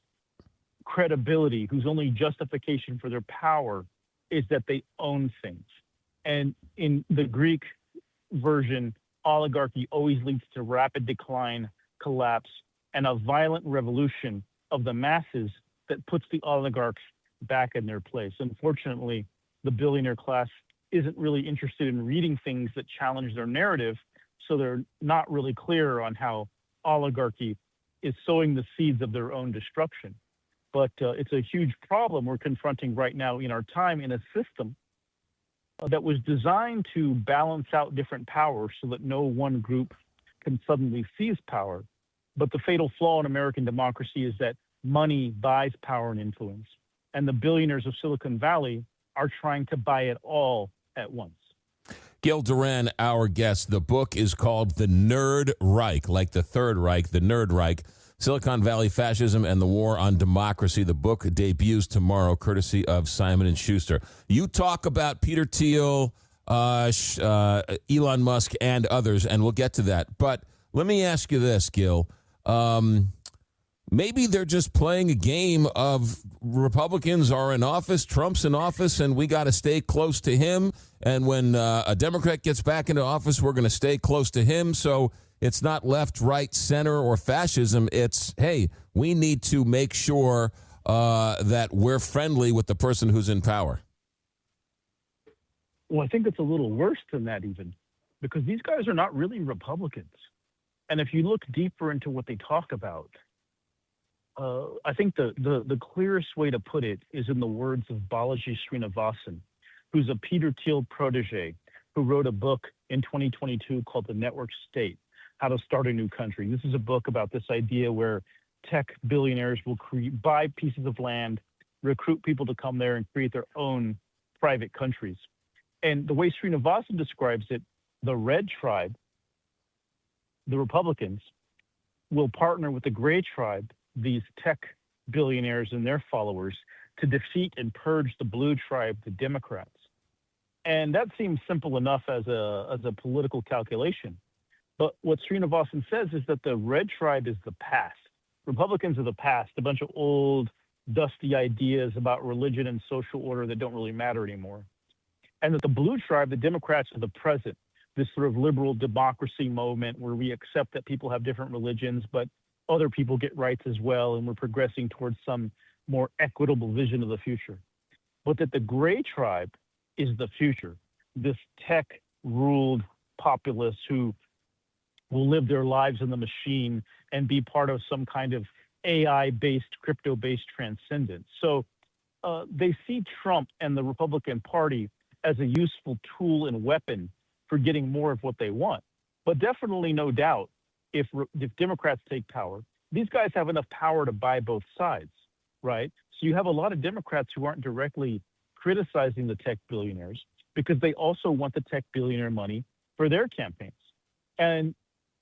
credibility, whose only justification for their power is that they own things. And in the Greek version, oligarchy always leads to rapid decline, collapse, and a violent revolution of the masses that puts the oligarchs back in their place. Unfortunately, the billionaire class isn't really interested in reading things that challenge their narrative, so they're not really clear on how oligarchy is sowing the seeds of their own destruction. But it's a huge problem we're confronting right now in our time in a system that was designed to balance out different powers so that no one group can suddenly seize power. But the fatal flaw in American democracy is that money buys power and influence. And the billionaires of Silicon Valley are trying to buy it all at once. Gil Duran, our guest. The book is called The Nerd Reich, like the Third Reich, the Nerd Reich, Silicon Valley Fascism and the War on Democracy. The book debuts tomorrow, courtesy of Simon & Schuster. You talk about Peter Thiel, Elon Musk, and others, and we'll get to that. But let me ask you this, Gil. Maybe they're just playing a game of Republicans are in office, Trump's in office, and we got to stay close to him. And when a Democrat gets back into office, we're going to stay close to him. So it's not left, right, center, or fascism. It's, hey, we need to make sure that we're friendly with the person who's in power. Well, I think it's a little worse than that even, because these guys are not really Republicans. And if you look deeper into what they talk about, I think the clearest way to put it is in the words of Balaji Srinivasan, who's a Peter Thiel protege, who wrote a book in 2022 called The Network State, How to Start a New Country. This is a book about this idea where tech billionaires will buy pieces of land, recruit people to come there and create their own private countries. And the way Srinivasan describes it, the red tribe, the Republicans, will partner with the gray tribe, these tech billionaires and their followers, to defeat and purge the blue tribe, the Democrats. And that seems simple enough as a political calculation. But what Srinivasan says is that the red tribe is the past. Republicans are the past, a bunch of old, dusty ideas about religion and social order that don't really matter anymore. And that the blue tribe, the Democrats, are the present, this sort of liberal democracy moment where we accept that people have different religions, but other people get rights as well, and we're progressing towards some more equitable vision of the future. But that the gray tribe is the future, this tech-ruled populace who will live their lives in the machine and be part of some kind of AI-based, crypto-based transcendence. So they see Trump and the Republican Party as a useful tool and weapon for getting more of what they want. But definitely, no doubt, if Democrats take power, these guys have enough power to buy both sides, right? So you have a lot of Democrats who aren't directly criticizing the tech billionaires because they also want the tech billionaire money for their campaigns. And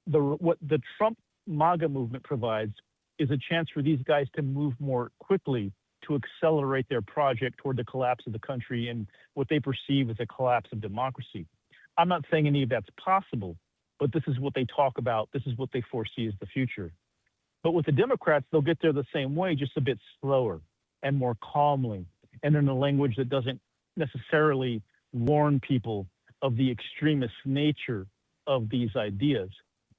what the Trump MAGA movement provides is a chance for these guys to move more quickly to accelerate their project toward the collapse of the country and what they perceive as a collapse of democracy. I'm not saying any of that's possible, but this is what they talk about. This is what they foresee as the future. But with the Democrats, they'll get there the same way, just a bit slower and more calmly, and in a language that doesn't necessarily warn people of the extremist nature of these ideas.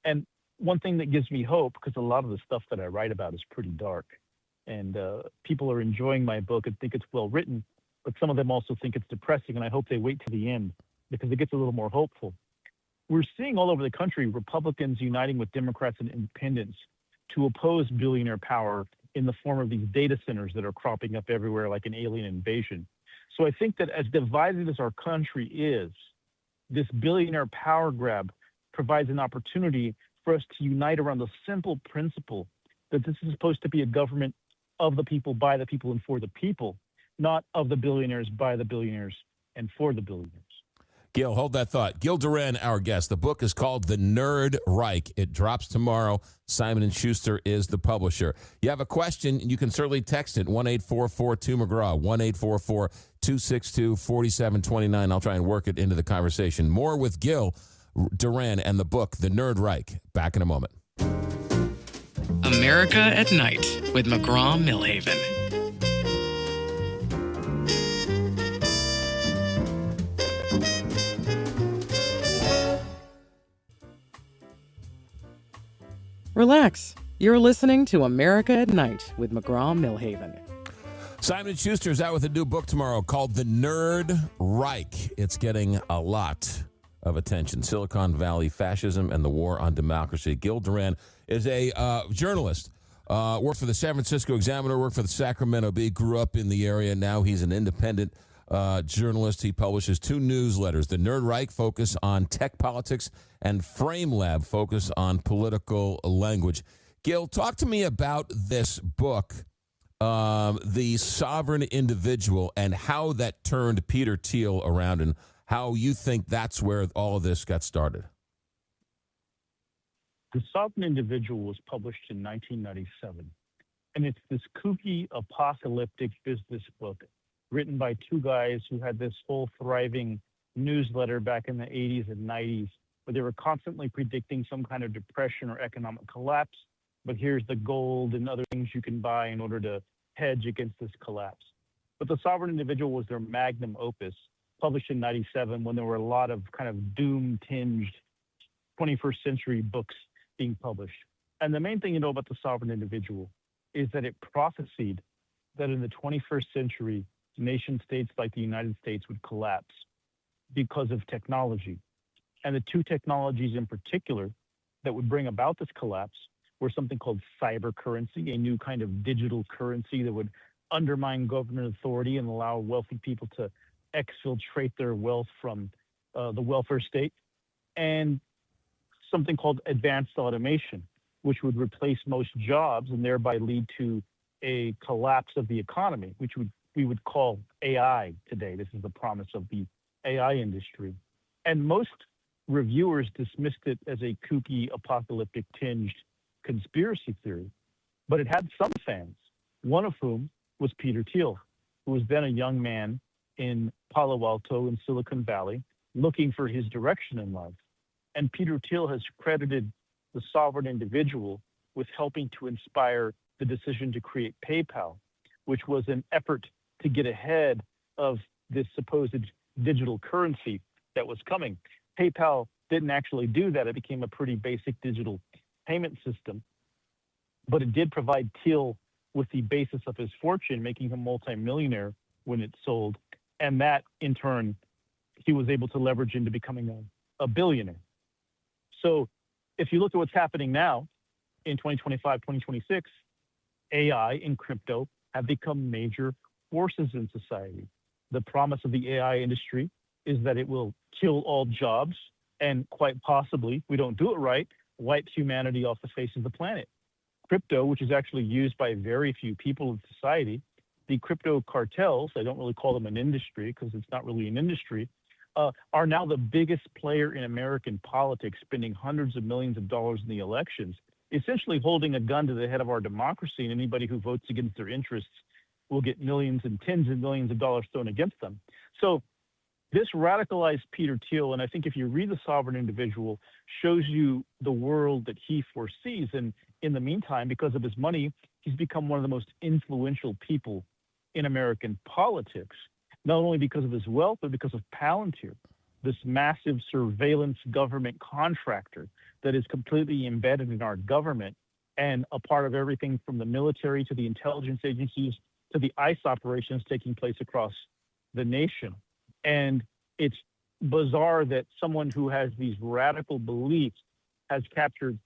And one thing that gives me hope, because a lot of the stuff that I write about is pretty dark, and people are enjoying my book and think it's well written, but some of them also think it's depressing, and I hope they wait to the end because it gets a little more hopeful. We're seeing all over the country Republicans uniting with Democrats and independents to oppose billionaire power in the form of these data centers that are cropping up everywhere like an alien invasion. So I think that as divided as our country is, this billionaire power grab provides an opportunity for us to unite around the simple principle that this is supposed to be a government of the people, by the people, and for the people, not of the billionaires, by the billionaires, and for the billionaires. Gil, hold that thought. Gil Duran, our guest. The book is called The Nerd Reich. It drops tomorrow. Simon & Schuster is the publisher. You have a question, you can certainly text it, 1-844-2-McGraw, 1-844-262-4729. I'll try and work it into the conversation. More with Gil Duran and the book, The Nerd Reich. Back in a moment. America at Night with McGraw Milhaven. Relax. You're listening to America at Night with McGraw Milhaven. Simon & Schuster is out with a new book tomorrow called The Nerd Reich. It's getting a lot of attention. Silicon Valley Fascism and the War on Democracy. Gil Duran is a journalist. Worked for the San Francisco Examiner, worked for the Sacramento Bee, grew up in the area. Now he's an independent journalist. He publishes 2 newsletters. The Nerd Reich focus on tech politics and Frame Lab focus on political language. Gil, talk to me about this book, The Sovereign Individual, and how that turned Peter Thiel around and how you think that's where all of this got started. The Sovereign Individual was published in 1997, and it's this kooky, apocalyptic business book written by 2 guys who had this whole thriving newsletter back in the 80s and 90s, where they were constantly predicting some kind of depression or economic collapse, but here's the gold and other things you can buy in order to hedge against this collapse. But The Sovereign Individual was their magnum opus, published in 97 when there were a lot of kind of doom-tinged 21st century books being published. And the main thing you know about The Sovereign Individual is that it prophesied that in the 21st century, nation states like the United States would collapse because of technology. And the 2 technologies in particular that would bring about this collapse were something called cyber currency, a new kind of digital currency that would undermine government authority and allow wealthy people to exfiltrate their wealth from the welfare state, and something called advanced automation, which would replace most jobs and thereby lead to a collapse of the economy, which we would call AI today. This is the promise of the AI industry. And most reviewers dismissed it as a kooky, apocalyptic tinged conspiracy theory, but it had some fans, one of whom was Peter Thiel, who was then a young man in Palo Alto in Silicon Valley looking for his direction in life. And Peter Thiel has credited The Sovereign Individual with helping to inspire the decision to create PayPal, which was an effort to get ahead of this supposed digital currency that was coming. PayPal didn't actually do that. It became a pretty basic digital payment system, but it did provide Thiel with the basis of his fortune, making him multimillionaire when it sold. And that, in turn, he was able to leverage into becoming a billionaire. So if you look at what's happening now in 2025, 2026, AI and crypto have become major forces in society. The promise of the AI industry is that it will kill all jobs and quite possibly, we don't do it right, wipe humanity off the face of the planet. Crypto, which is actually used by very few people in society, the crypto cartels, I don't really call them an industry because it's not really an industry, are now the biggest player in American politics, spending hundreds of millions of dollars in the elections, essentially holding a gun to the head of our democracy, and anybody who votes against their interests will get millions and tens of millions of dollars thrown against them. So this radicalized Peter Thiel, and I think if you read The Sovereign Individual, shows you the world that he foresees. And in the meantime, because of his money, he's become one of the most influential people in American politics, not only because of his wealth, but because of Palantir, this massive surveillance government contractor that is completely embedded in our government and a part of everything from the military to the intelligence agencies to the ICE operations taking place across the nation. And it's bizarre that someone who has these radical beliefs has captured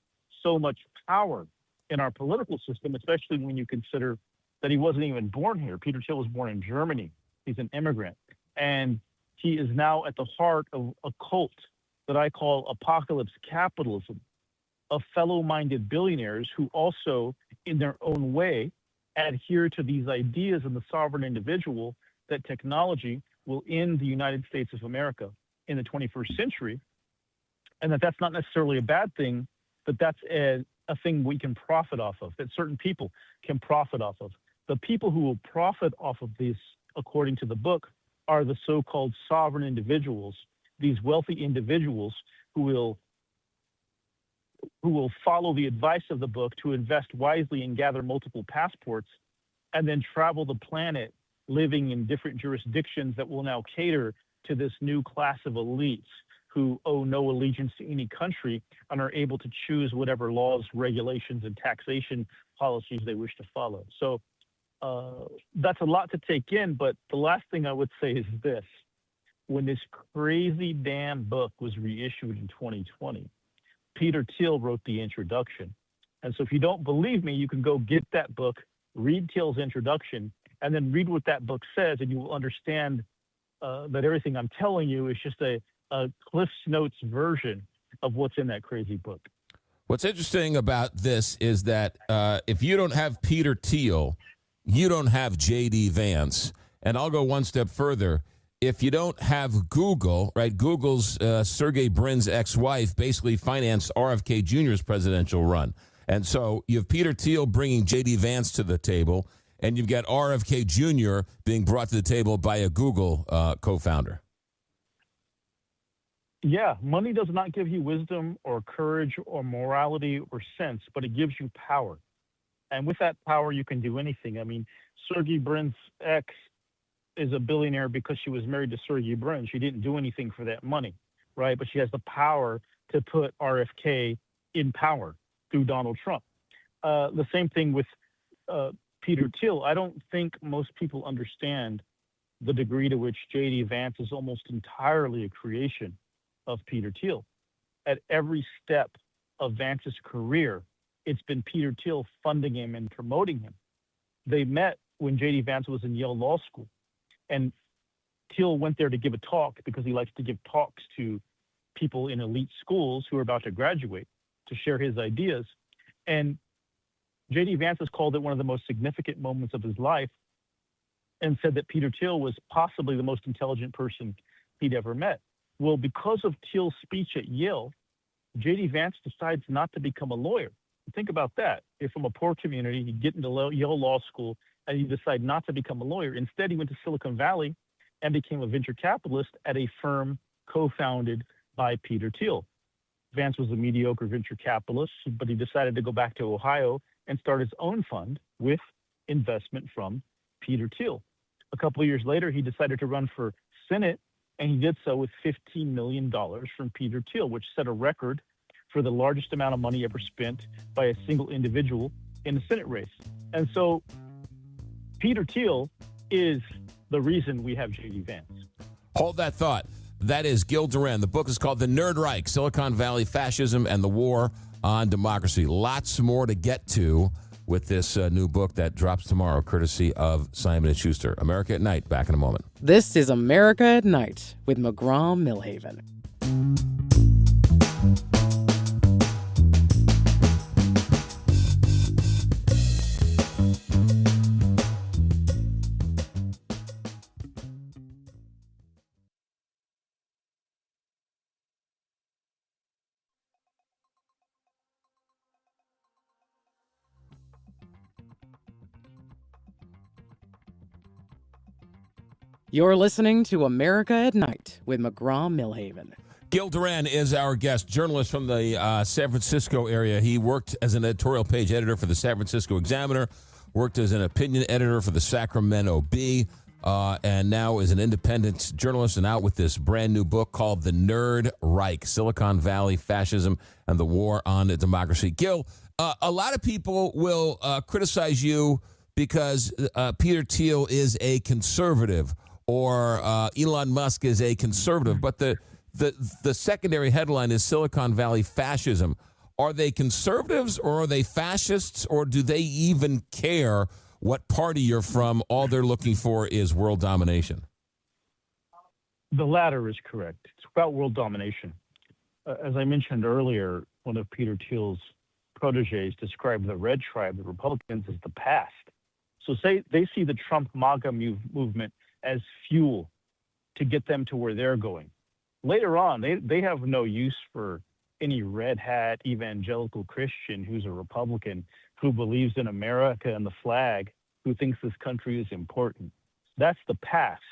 so much power in our political system, especially when you consider that he wasn't even born here. Peter Thiel was born in Germany. He's an immigrant. And he is now at the heart of a cult that I call apocalypse capitalism, of fellow-minded billionaires who also, in their own way, adhere to these ideas in The Sovereign Individual that technology will end the United States of America in the 21st century, and that's not necessarily a bad thing, but that's a thing we can profit off of, that certain people can profit off of. The people who will profit off of this, according to the book, are the so-called sovereign individuals, these wealthy individuals who will follow the advice of the book to invest wisely and gather multiple passports and then travel the planet living in different jurisdictions that will now cater to this new class of elites who owe no allegiance to any country and are able to choose whatever laws, regulations, and taxation policies they wish to follow. So that's a lot to take in, but the last thing I would say is this. When this crazy damn book was reissued in 2020, Peter Thiel wrote the introduction. And so if you don't believe me, you can go get that book, read Thiel's introduction, and then read what that book says, and you will understand that everything I'm telling you is just a Cliff's Notes version of what's in that crazy book. What's interesting about this is that if you don't have Peter Thiel, you don't have J.D. Vance. And I'll go one step further. If you don't have Google, right, Google's Sergey Brin's ex-wife basically financed RFK Jr.'s presidential run. And so you have Peter Thiel bringing J.D. Vance to the table, and you've got RFK Jr. being brought to the table by a Google co-founder. Yeah, money does not give you wisdom or courage or morality or sense, but it gives you power. And with that power, you can do anything. I mean, Sergey Brin's ex is a billionaire because she was married to Sergey Brin. She didn't do anything for that money, right? But she has the power to put RFK in power through Donald Trump. The same thing with Peter Thiel. I don't think most people understand the degree to which J.D. Vance is almost entirely a creation of Peter Thiel. At every step of Vance's career, it's been Peter Thiel funding him and promoting him. They met when J.D. Vance was in Yale Law School. And Thiel went there to give a talk because he likes to give talks to people in elite schools who are about to graduate to share his ideas. And J.D. Vance has called it one of the most significant moments of his life and said that Peter Thiel was possibly the most intelligent person he'd ever met. Well, because of Thiel's speech at Yale, J.D. Vance decides not to become a lawyer. Think about that. If from a poor community, he'd get into Yale Law School and he decided not to become a lawyer. Instead, he went to Silicon Valley and became a venture capitalist at a firm co-founded by Peter Thiel. Vance was a mediocre venture capitalist, but he decided to go back to Ohio and start his own fund with investment from Peter Thiel. A couple of years later, he decided to run for Senate, and he did so with $15 million from Peter Thiel, which set a record for the largest amount of money ever spent by a single individual in a Senate race. And so Peter Thiel is the reason we have J.D. Vance. Hold that thought. That is Gil Duran. The book is called The Nerd Reich, Silicon Valley Fascism and the War on Democracy. Lots more to get to with this new book that drops tomorrow, courtesy of Simon & Schuster. America at Night, back in a moment. This is America at Night with McGraw Milhaven. You're listening to America at Night with McGraw Milhaven. Gil Duran is our guest, journalist from the San Francisco area. He worked as an editorial page editor for the San Francisco Examiner, worked as an opinion editor for the Sacramento Bee, and now is an independent journalist and out with this brand new book called The Nerd Reich, Silicon Valley Fascism and the War on Democracy. Gil, a lot of people will criticize you because Peter Thiel is a conservative or Elon Musk is a conservative, but the secondary headline is Silicon Valley Fascism. Are they conservatives or are they fascists, or do they even care what party you're from? All they're looking for is world domination. The latter is correct. It's about world domination. As I mentioned earlier, one of Peter Thiel's proteges described the red tribe, the Republicans, as the past. So they see the Trump MAGA movement as fuel to get them to where they're going. Later on, they have no use for any red hat evangelical Christian who's a Republican, who believes in America and the flag, who thinks this country is important. That's the past.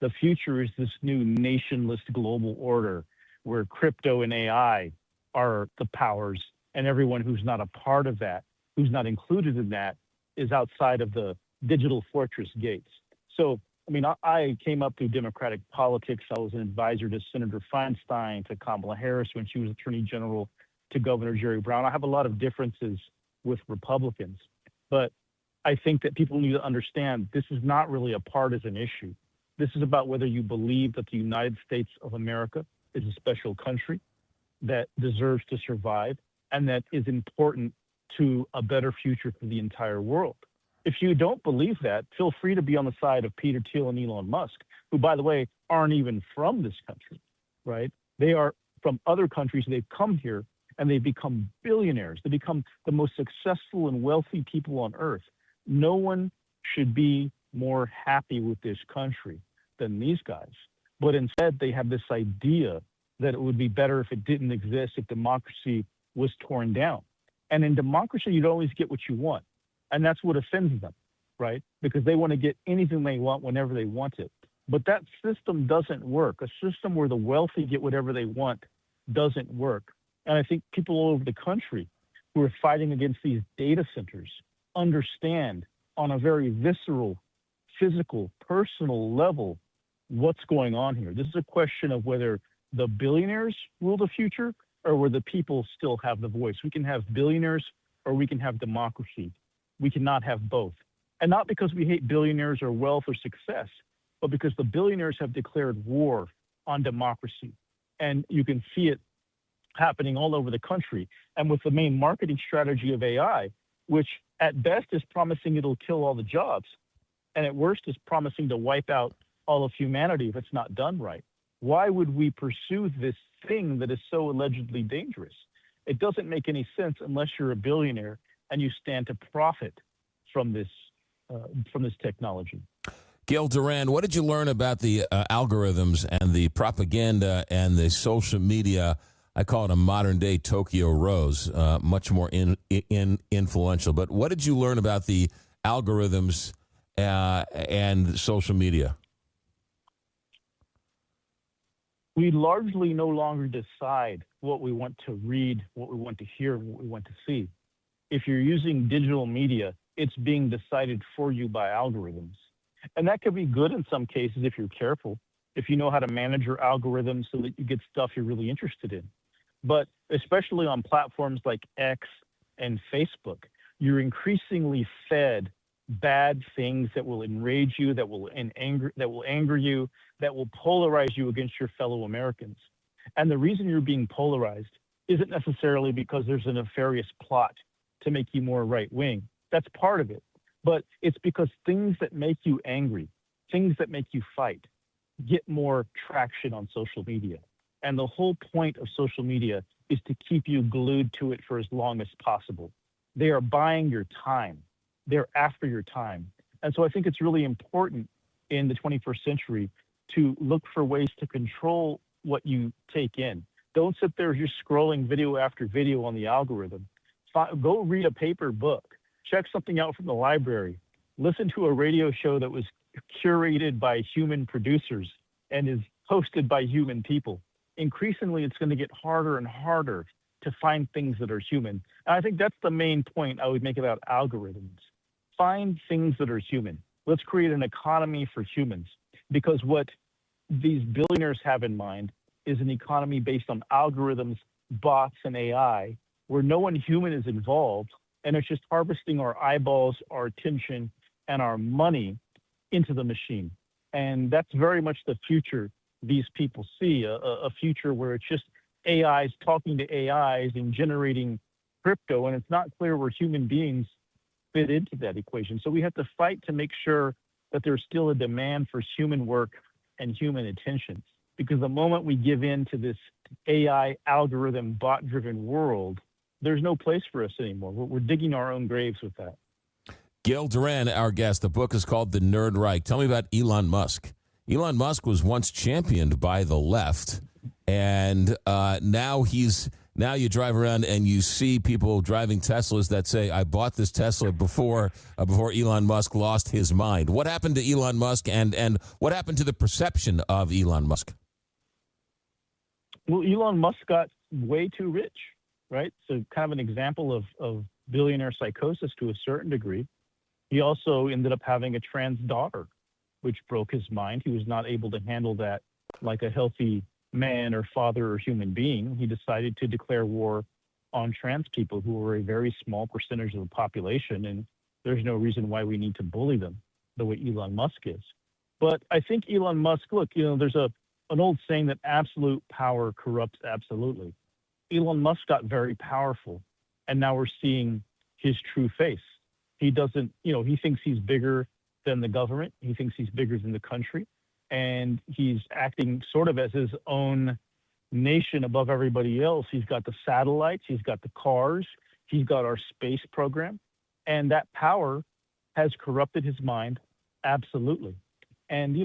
The future is this new nationless global order where crypto and AI are the powers, and everyone who's not a part of that, who's not included in that, is outside of the digital fortress gates. So, I mean, I came up through Democratic politics. I was an advisor to Senator Feinstein, to Kamala Harris when she was Attorney General, to Governor Jerry Brown. I have a lot of differences with Republicans, but I think that people need to understand this is not really a partisan issue. This is about whether you believe that the United States of America is a special country that deserves to survive and that is important to a better future for the entire world. If you don't believe that, feel free to be on the side of Peter Thiel and Elon Musk, who, by the way, aren't even from this country, right? They are from other countries. They've come here and they've become billionaires. They become the most successful and wealthy people on earth. No one should be more happy with this country than these guys. But instead, they have this idea that it would be better if it didn't exist, if democracy was torn down. And in democracy, you don't always get what you want. And that's what offends them, right? Because they want to get anything they want whenever they want it. But that system doesn't work. A system where the wealthy get whatever they want doesn't work. And I think people all over the country who are fighting against these data centers understand on a very visceral, physical, personal level what's going on here. This is a question of whether the billionaires rule the future or where the people still have the voice. We can have billionaires or we can have democracy. We cannot have both. And not because we hate billionaires or wealth or success, but because the billionaires have declared war on democracy. And you can see it happening all over the country. And with the main marketing strategy of AI, which at best is promising it'll kill all the jobs, and at worst is promising to wipe out all of humanity if it's not done right. Why would we pursue this thing that is so allegedly dangerous? It doesn't make any sense unless you're a billionaire and you stand to profit from this technology. Gil Duran, what did you learn about the algorithms and the propaganda and the social media? I call it a modern-day Tokyo Rose, much more influential. But what did you learn about the algorithms and social media? We largely no longer decide what we want to read, what we want to hear, and what we want to see. If you're using digital media, it's being decided for you by algorithms. And that could be good in some cases if you're careful, if you know how to manage your algorithms so that you get stuff you're really interested in. But especially on platforms like X and Facebook, you're increasingly fed bad things that will enrage you, that will anger you, that will polarize you against your fellow Americans. And the reason you're being polarized isn't necessarily because there's a nefarious plot to make you more right-wing. That's part of it. But it's because things that make you angry, things that make you fight, get more traction on social media. And the whole point of social media is to keep you glued to it for as long as possible. They are buying your time. They're after your time. And so I think it's really important in the 21st century to look for ways to control what you take in. Don't sit there just scrolling video after video on the algorithm. Go read a paper book. Check something out from the library. Listen to a radio show that was curated by human producers and is hosted by human people. Increasingly, it's going to get harder and harder to find things that are human. And I think that's the main point I would make about algorithms. Find things that are human. Let's create an economy for humans, because what these billionaires have in mind is an economy based on algorithms, bots, and AI, where no one human is involved, and it's just harvesting our eyeballs, our attention, and our money into the machine. And that's very much the future these people see, a future where it's just AIs talking to AIs and generating crypto, and it's not clear where human beings fit into that equation. So we have to fight to make sure that there's still a demand for human work and human attention. Because the moment we give in to this AI algorithm bot-driven world, there's no place for us anymore. We're digging our own graves with that. Gil Duran, our guest. The book is called The Nerd Reich. Tell me about Elon Musk. Elon Musk was once championed by the left, and now you drive around and you see people driving Teslas that say, I bought this Tesla before Elon Musk lost his mind. What happened to Elon Musk, and what happened to the perception of Elon Musk? Well, Elon Musk got way too rich, right? So kind of an example of billionaire psychosis to a certain degree. He also ended up having a trans daughter, which broke his mind. He was not able to handle that like a healthy man or father or human being. He decided to declare war on trans people, who were a very small percentage of the population, and there's no reason why we need to bully them the way Elon Musk is. But I think Elon Musk, look, there's an old saying that absolute power corrupts absolutely. Elon Musk got very powerful, and now we're seeing his true face. He doesn't, he thinks he's bigger than the government. He thinks he's bigger than the country. And he's acting sort of as his own nation above everybody else. He's got the satellites. He's got the cars. He's got our space program. And that power has corrupted his mind, absolutely. And,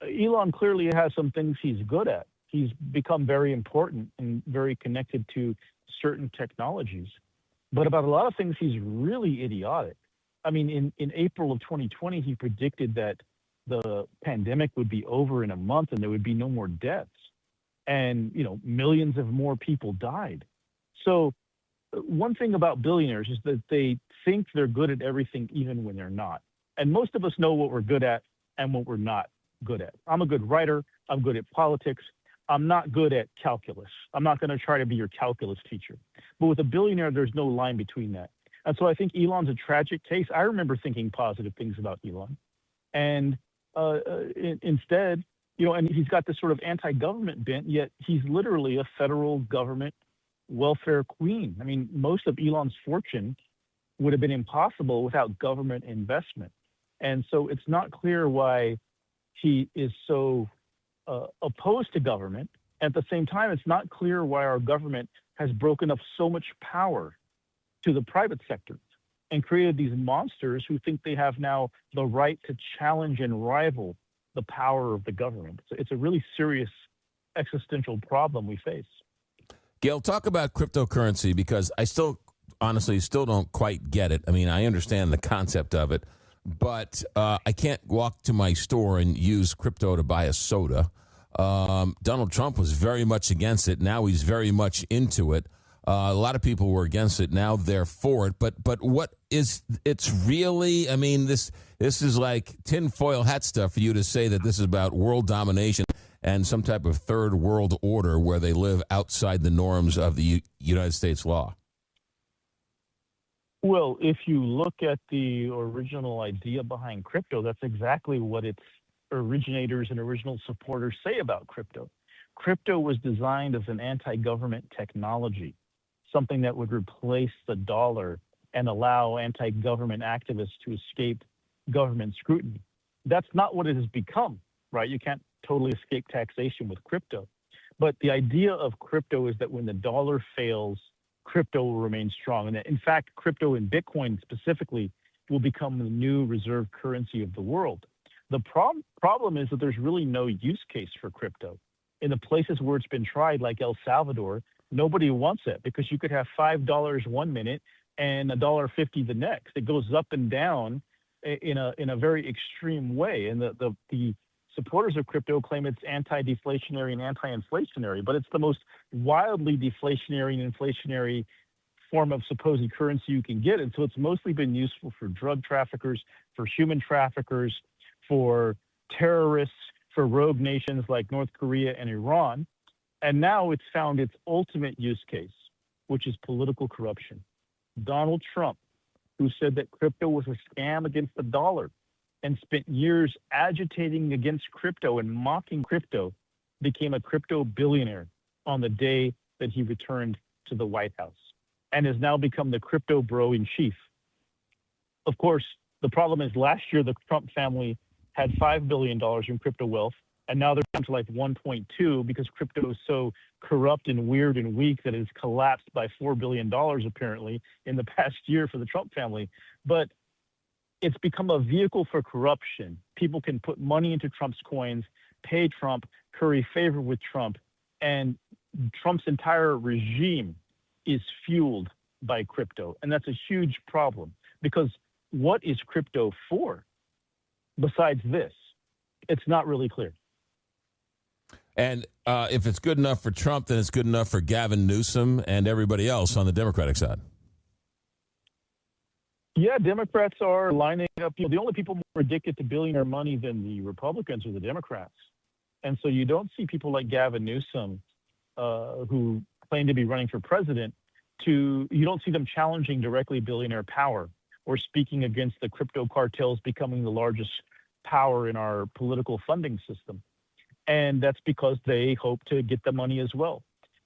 Elon clearly has some things he's good at. He's become very important and very connected to certain technologies. But about a lot of things, he's really idiotic. I mean, in April of 2020, he predicted that the pandemic would be over in a month and there would be no more deaths. And, millions of more people died. So one thing about billionaires is that they think they're good at everything even when they're not. And most of us know what we're good at and what we're not good at. I'm a good writer. I'm good at politics. I'm not good at calculus. I'm not going to try to be your calculus teacher. But with a billionaire, there's no line between that. And so I think Elon's a tragic case. I remember thinking positive things about Elon. And instead, and he's got this sort of anti-government bent, yet he's literally a federal government welfare queen. I mean, most of Elon's fortune would have been impossible without government investment. And so it's not clear why he is so opposed to government. At the same time, it's not clear why our government has broken up so much power to the private sector and created these monsters who think they have now the right to challenge and rival the power of the government. So it's a really serious existential problem we face. Gil, talk about cryptocurrency, because I honestly don't quite get it. I mean, I understand the concept of it, but I can't walk to my store and use crypto to buy a soda. Donald Trump was very much against it. Now he's very much into it. A lot of people were against it. Now they're for it. But what is it's really? I mean, this is like tinfoil hat stuff for you to say that this is about world domination and some type of third world order where they live outside the norms of the United States law. Well, if you look at the original idea behind crypto, that's exactly what its originators and original supporters say about crypto. Crypto was designed as an anti-government technology, something that would replace the dollar and allow anti-government activists to escape government scrutiny. That's not what it has become, right? You can't totally escape taxation with crypto. But the idea of crypto is that when the dollar fails, crypto will remain strong. And that, in fact, crypto and Bitcoin specifically will become the new reserve currency of the world. The problem is that there's really no use case for crypto. In the places where it's been tried, like El Salvador, nobody wants it because you could have $5 one minute and $1.50 the next. It goes up and down in a very extreme way. And the supporters of crypto claim it's anti-deflationary and anti-inflationary, but it's the most wildly deflationary and inflationary form of supposed currency you can get. And so it's mostly been useful for drug traffickers, for human traffickers, for terrorists, for rogue nations like North Korea and Iran. And now it's found its ultimate use case, which is political corruption. Donald Trump, who said that crypto was a scam against the dollar and spent years agitating against crypto and mocking crypto, became a crypto billionaire on the day that he returned to the White House and has now become the crypto bro in chief. Of course, the problem is last year the Trump family had $5 billion in crypto wealth, and now they're down to like 1.2 because crypto is so corrupt and weird and weak that it's collapsed by $4 billion apparently in the past year for the Trump family. But it's become a vehicle for corruption. People can put money into Trump's coins, pay Trump, curry favor with Trump, and Trump's entire regime is fueled by crypto. And that's a huge problem because what is crypto for besides this? It's not really clear. And if it's good enough for Trump, then it's good enough for Gavin Newsom and everybody else on the Democratic side. Yeah, Democrats are lining up. The only people more addicted to billionaire money than the Republicans are the Democrats. And so you don't see people like Gavin Newsom, who claim to be running for president, you don't see them challenging directly billionaire power or speaking against the crypto cartels becoming the largest power in our political funding system. And that's because they hope to get the money as well.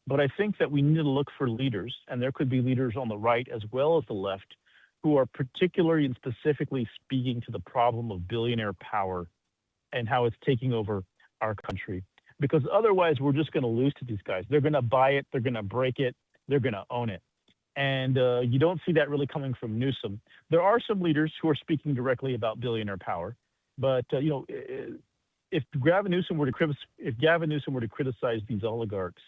But I think that we need to look for leaders, and there could be leaders on the right as well as the left, who are particularly and specifically speaking to the problem of billionaire power and how it's taking over our country. Because otherwise, we're just going to lose to these guys. They're going to buy it. They're going to break it. They're going to own it. And you don't see that really coming from Newsom. There are some leaders who are speaking directly about billionaire power. But, if Gavin Newsom were to criticize these oligarchs,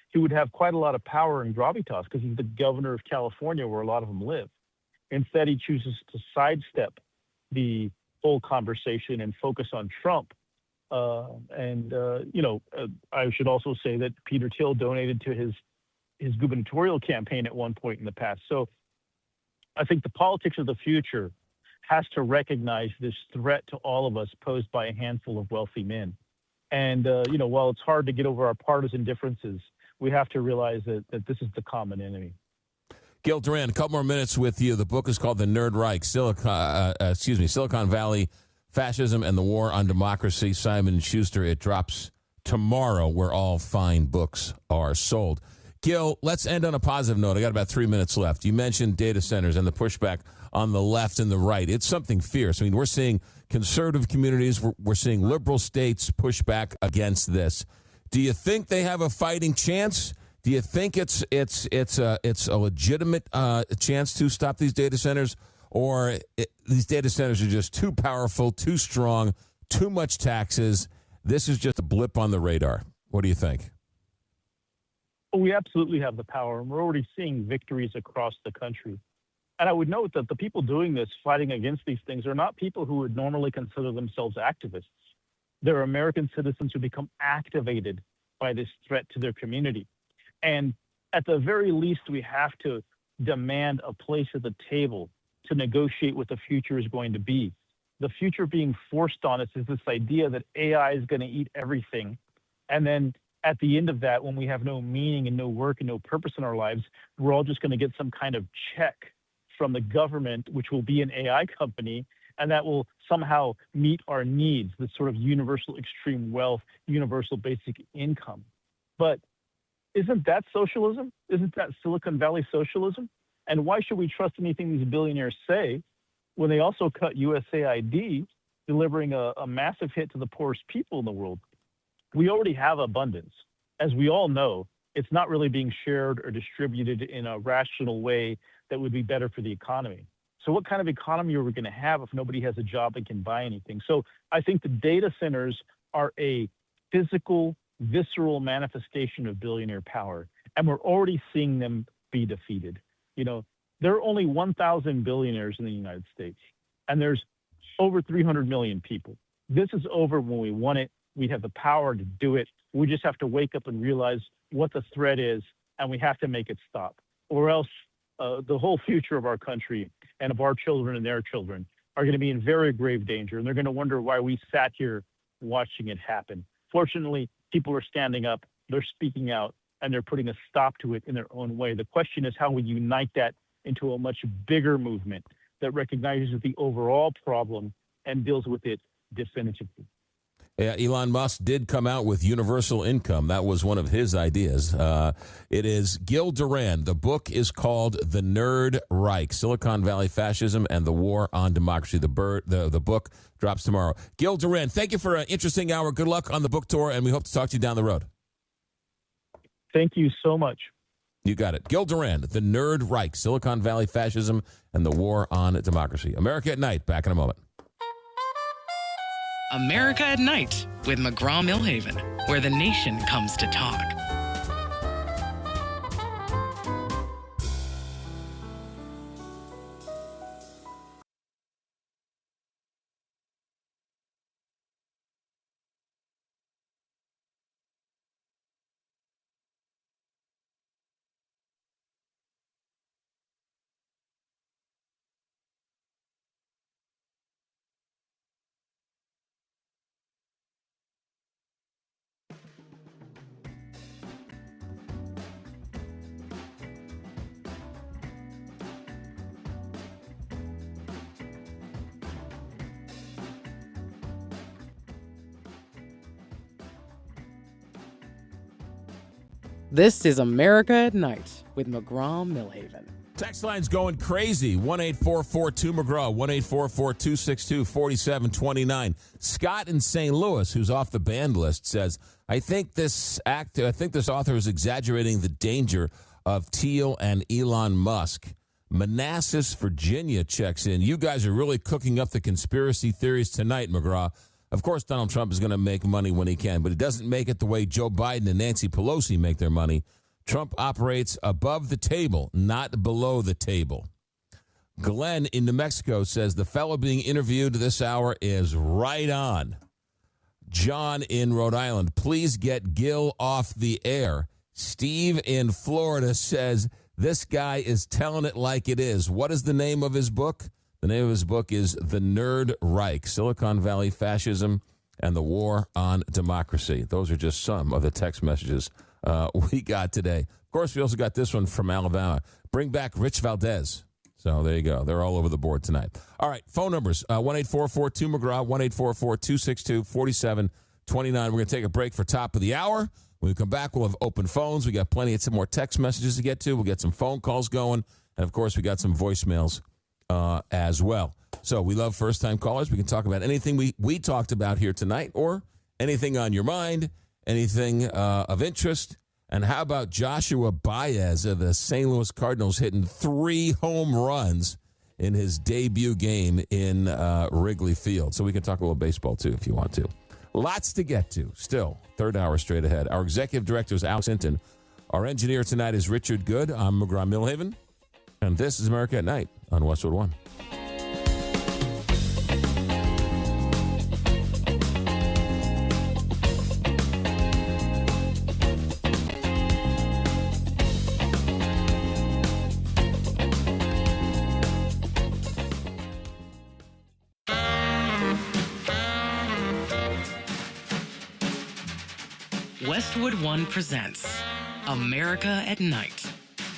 he would have quite a lot of power in gravitas because he's the governor of California where a lot of them live. Instead, he chooses to sidestep the whole conversation and focus on Trump. I should also say that Peter Thiel donated to his gubernatorial campaign at one point in the past. So I think the politics of the future has to recognize this threat to all of us posed by a handful of wealthy men. And, while it's hard to get over our partisan differences, we have to realize that this is the common enemy. Gil Duran, a couple more minutes with you. The book is called The Nerd Reich, Silicon Valley Fascism and the War on Democracy, Simon & Schuster. It drops tomorrow where all fine books are sold. Gil, let's end on a positive note. I got about 3 minutes left. You mentioned data centers and the pushback on the left and the right. It's something fierce. I mean, we're seeing conservative communities, we're seeing liberal states push back against this. Do you think they have a fighting chance? Do you think it's a legitimate chance to stop these data centers, or these data centers are just too powerful, too strong, too much taxes? This is just a blip on the radar. What do you think? We absolutely have the power, and we're already seeing victories across the country. And I would note that the people doing this, fighting against these things, are not people who would normally consider themselves activists. They're American citizens who become activated by this threat to their community. And at the very least, we have to demand a place at the table to negotiate what the future is going to be. The future being forced on us is this idea that AI is going to eat everything. And then at the end of that, when we have no meaning and no work and no purpose in our lives, we're all just going to get some kind of check from the government, which will be an AI company, and that will somehow meet our needs, this sort of universal extreme wealth, universal basic income. But isn't that socialism? Isn't that Silicon Valley socialism? And why should we trust anything these billionaires say when they also cut USAID, delivering a massive hit to the poorest people in the world? We already have abundance. As we all know, it's not really being shared or distributed in a rational way that would be better for the economy. So what kind of economy are we going to have if nobody has a job and can buy anything? So I think the data centers are a physical, visceral manifestation of billionaire power, and we're already seeing them be defeated. There are only 1,000 billionaires in the United States, and there's over 300 million people. This is over when we want it. We have the power to do it. We just have to wake up and realize what the threat is, and we have to make it stop. Or else the whole future of our country and of our children and their children are going to be in very grave danger, and they're going to wonder why we sat here watching it happen. Fortunately, people are standing up, they're speaking out, and they're putting a stop to it in their own way. The question is how we unite that into a much bigger movement that recognizes the overall problem and deals with it definitively. Yeah, Elon Musk did come out with universal income. That was one of his ideas. It is Gil Duran. The book is called The Nerd Reich, Silicon Valley Fascism and the War on Democracy. The book drops tomorrow. Gil Duran, thank you for an interesting hour. Good luck on the book tour, and we hope to talk to you down the road. Thank you so much. You got it. Gil Duran, The Nerd Reich, Silicon Valley Fascism and the War on Democracy. America at Night, back in a moment. America at Night with McGraw Milhaven, where the nation comes to talk. This is America at Night with McGraw Milhaven. Text line's going crazy. 1-844-2-McGraw, 1-844-262-4729. Scott in St. Louis, who's off the banned list, says, I think this author is exaggerating the danger of Thiel and Elon Musk. Manassas, Virginia checks in. You guys are really cooking up the conspiracy theories tonight, McGraw. Of course, Donald Trump is going to make money when he can, but he doesn't make it the way Joe Biden and Nancy Pelosi make their money. Trump operates above the table, not below the table. Glenn in New Mexico says the fellow being interviewed this hour is right on. John in Rhode Island, please get Gil off the air. Steve in Florida says this guy is telling it like it is. What is the name of his book? The name of his book is The Nerd Reich, Silicon Valley Fascism and the War on Democracy. Those are just some of the text messages we got today. Of course, we also got this one from Alabama. Bring back Rich Valdez. So there you go. They're all over the board tonight. All right, phone numbers, 1-844-2-McGraw, 1-844-262-4729. We're going to take a break for top of the hour. When we come back, we'll have open phones. We got plenty of some more text messages to get to. We'll get some phone calls going. And, of course, we got some voicemails as well. So we love first-time callers. We can talk about anything we talked about here tonight or anything on your mind, anything of interest. And how about Joshua Baez of the St. Louis Cardinals hitting 3 home runs in his debut game in Wrigley Field? So we can talk a little baseball, too, if you want to. Lots to get to. Still, third hour straight ahead. Our executive director is Alex Hinton. Our engineer tonight is Richard Good. I'm McGraw Milhaven. And this is America at Night on Westwood One. Westwood One presents America at Night.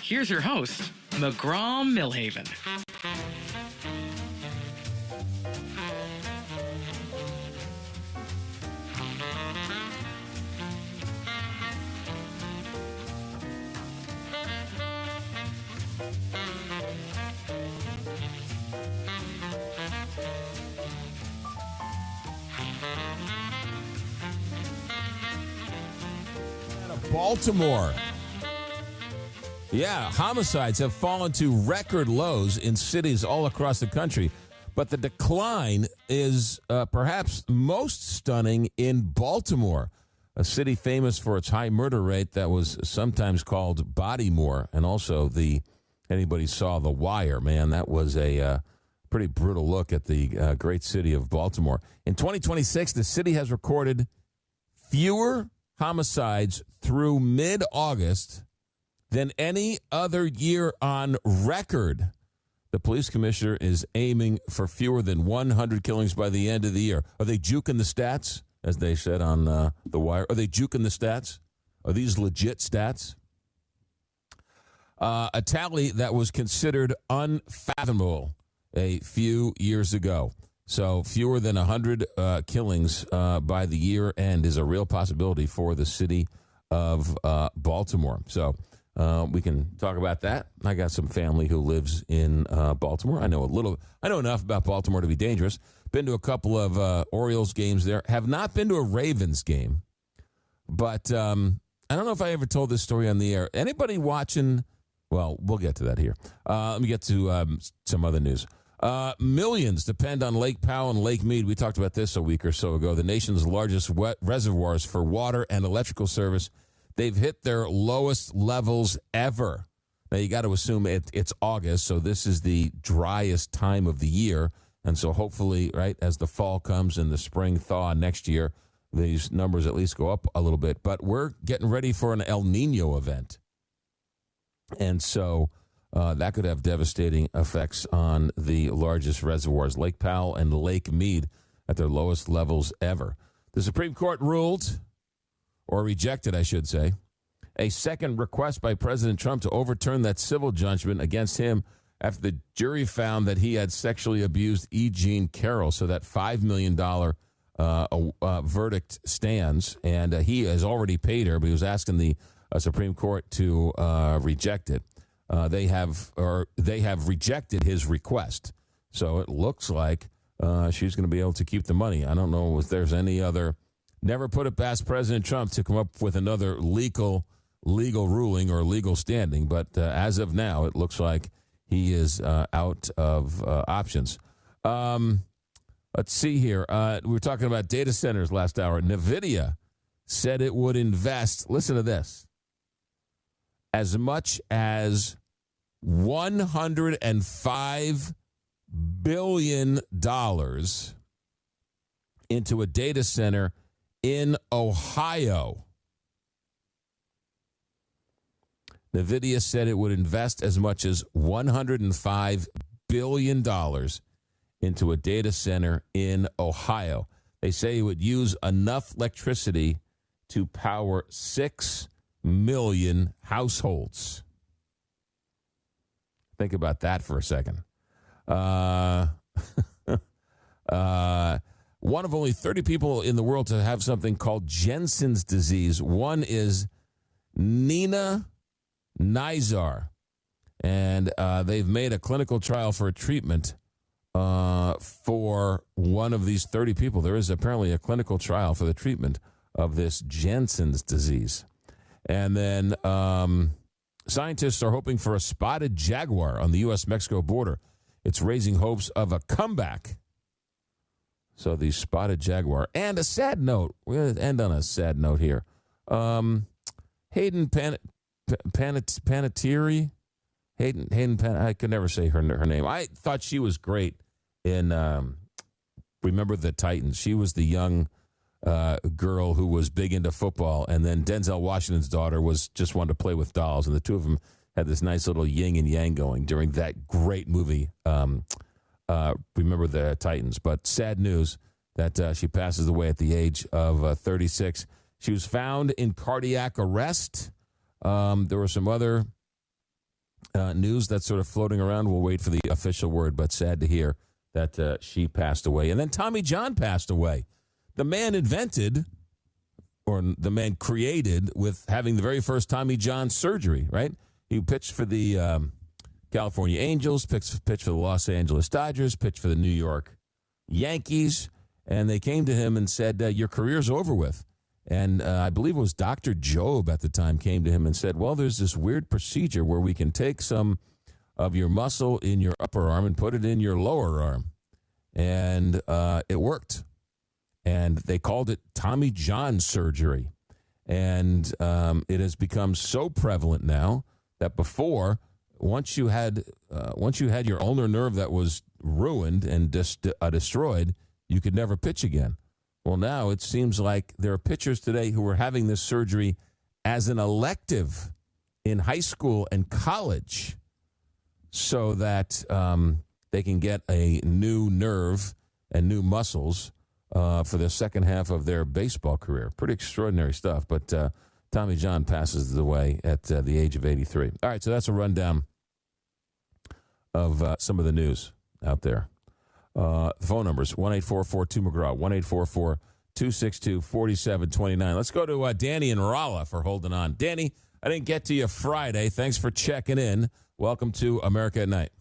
Here's your host, McGraw Milhaven. Baltimore. Yeah, homicides have fallen to record lows in cities all across the country, but the decline is perhaps most stunning in Baltimore, a city famous for its high murder rate that was sometimes called Bodymore, and also anybody saw The Wire, man, that was a pretty brutal look at the great city of Baltimore. In 2026, the city has recorded fewer homicides through mid-August than any other year on record. The police commissioner is aiming for fewer than 100 killings by the end of the year. Are they juking the stats, as they said on The Wire? Are they juking the stats? Are these legit stats? A tally that was considered unfathomable a few years ago. So fewer than 100 killings by the year end is a real possibility for the city of Baltimore. So we can talk about that. I got some family who lives in Baltimore. I know enough about Baltimore to be dangerous. Been to a couple of Orioles games there. Have not been to a Ravens game. But I don't know if I ever told this story on the air. Anybody watching? Well, we'll get to that here. Let me get to some other news. Millions depend on Lake Powell and Lake Mead. We talked about this a week or so ago. The nation's largest reservoirs for water and electrical service. They've hit their lowest levels ever. Now, you got to assume it's August, so this is the driest time of the year. And so hopefully, right, as the fall comes and the spring thaw next year, these numbers at least go up a little bit. But we're getting ready for an El Nino event. And so that could have devastating effects on the largest reservoirs, Lake Powell and Lake Mead, at their lowest levels ever. The Supreme Court ruled, or rejected, I should say, a second request by President Trump to overturn that civil judgment against him after the jury found that he had sexually abused E. Jean Carroll. So that $5 million verdict stands, and he has already paid her, but he was asking the Supreme Court to reject it. They have rejected his request. So it looks like she's going to be able to keep the money. I don't know if there's any other. Never put it past President Trump to come up with another legal ruling or legal standing. But as of now, it looks like he is out of options. Let's see here. We were talking about data centers last hour. NVIDIA said it would invest, listen to this, as much as $105 billion into a data center in Ohio. NVIDIA said it would invest as much as $105 billion into a data center in Ohio. They say it would use enough electricity to power 6 million households. Think about that for a second. One of only 30 people in the world to have something called Jensen's disease. One is Nina Nizar, and they've made a clinical trial for a treatment for one of these 30 people. There is apparently a clinical trial for the treatment of this Jensen's disease. And then scientists are hoping for a spotted jaguar on the U.S.-Mexico border. It's raising hopes of a comeback. So the spotted jaguar. And a sad note. We're going to end on a sad note here. Hayden Panettiere. I could never say her name. I thought she was great in Remember the Titans. She was the young girl who was big into football, and then Denzel Washington's daughter just wanted to play with dolls, and the two of them had this nice little yin and yang going during that great movie, Remember the Titans. But sad news that she passes away at the age of 36. She was found in cardiac arrest. There were some other news that's sort of floating around. We'll wait for the official word, but sad to hear that she passed away. And then Tommy John passed away. The man invented, or the man created, with having the very first Tommy John surgery, right? He pitched for the California Angels, pitched for the Los Angeles Dodgers, pitched for the New York Yankees, and they came to him and said, your career's over with. And I believe it was Dr. Job at the time came to him and said, well, there's this weird procedure where we can take some of your muscle in your upper arm and put it in your lower arm. And it worked. And they called it Tommy John surgery. And it has become so prevalent now that before, once you had your ulnar nerve that was ruined and destroyed, you could never pitch again. Well, now it seems like there are pitchers today who are having this surgery as an elective in high school and college so that they can get a new nerve and new muscles for the second half of their baseball career. Pretty extraordinary stuff. But Tommy John passes away at the age of 83. All right, so that's a rundown of some of the news out there. The phone numbers, 1-844-2-McGraw, 1-844-262-4729. Let's go to Danny and Rolla for holding on. Danny, I didn't get to you Friday. Thanks for checking in. Welcome to America at Night.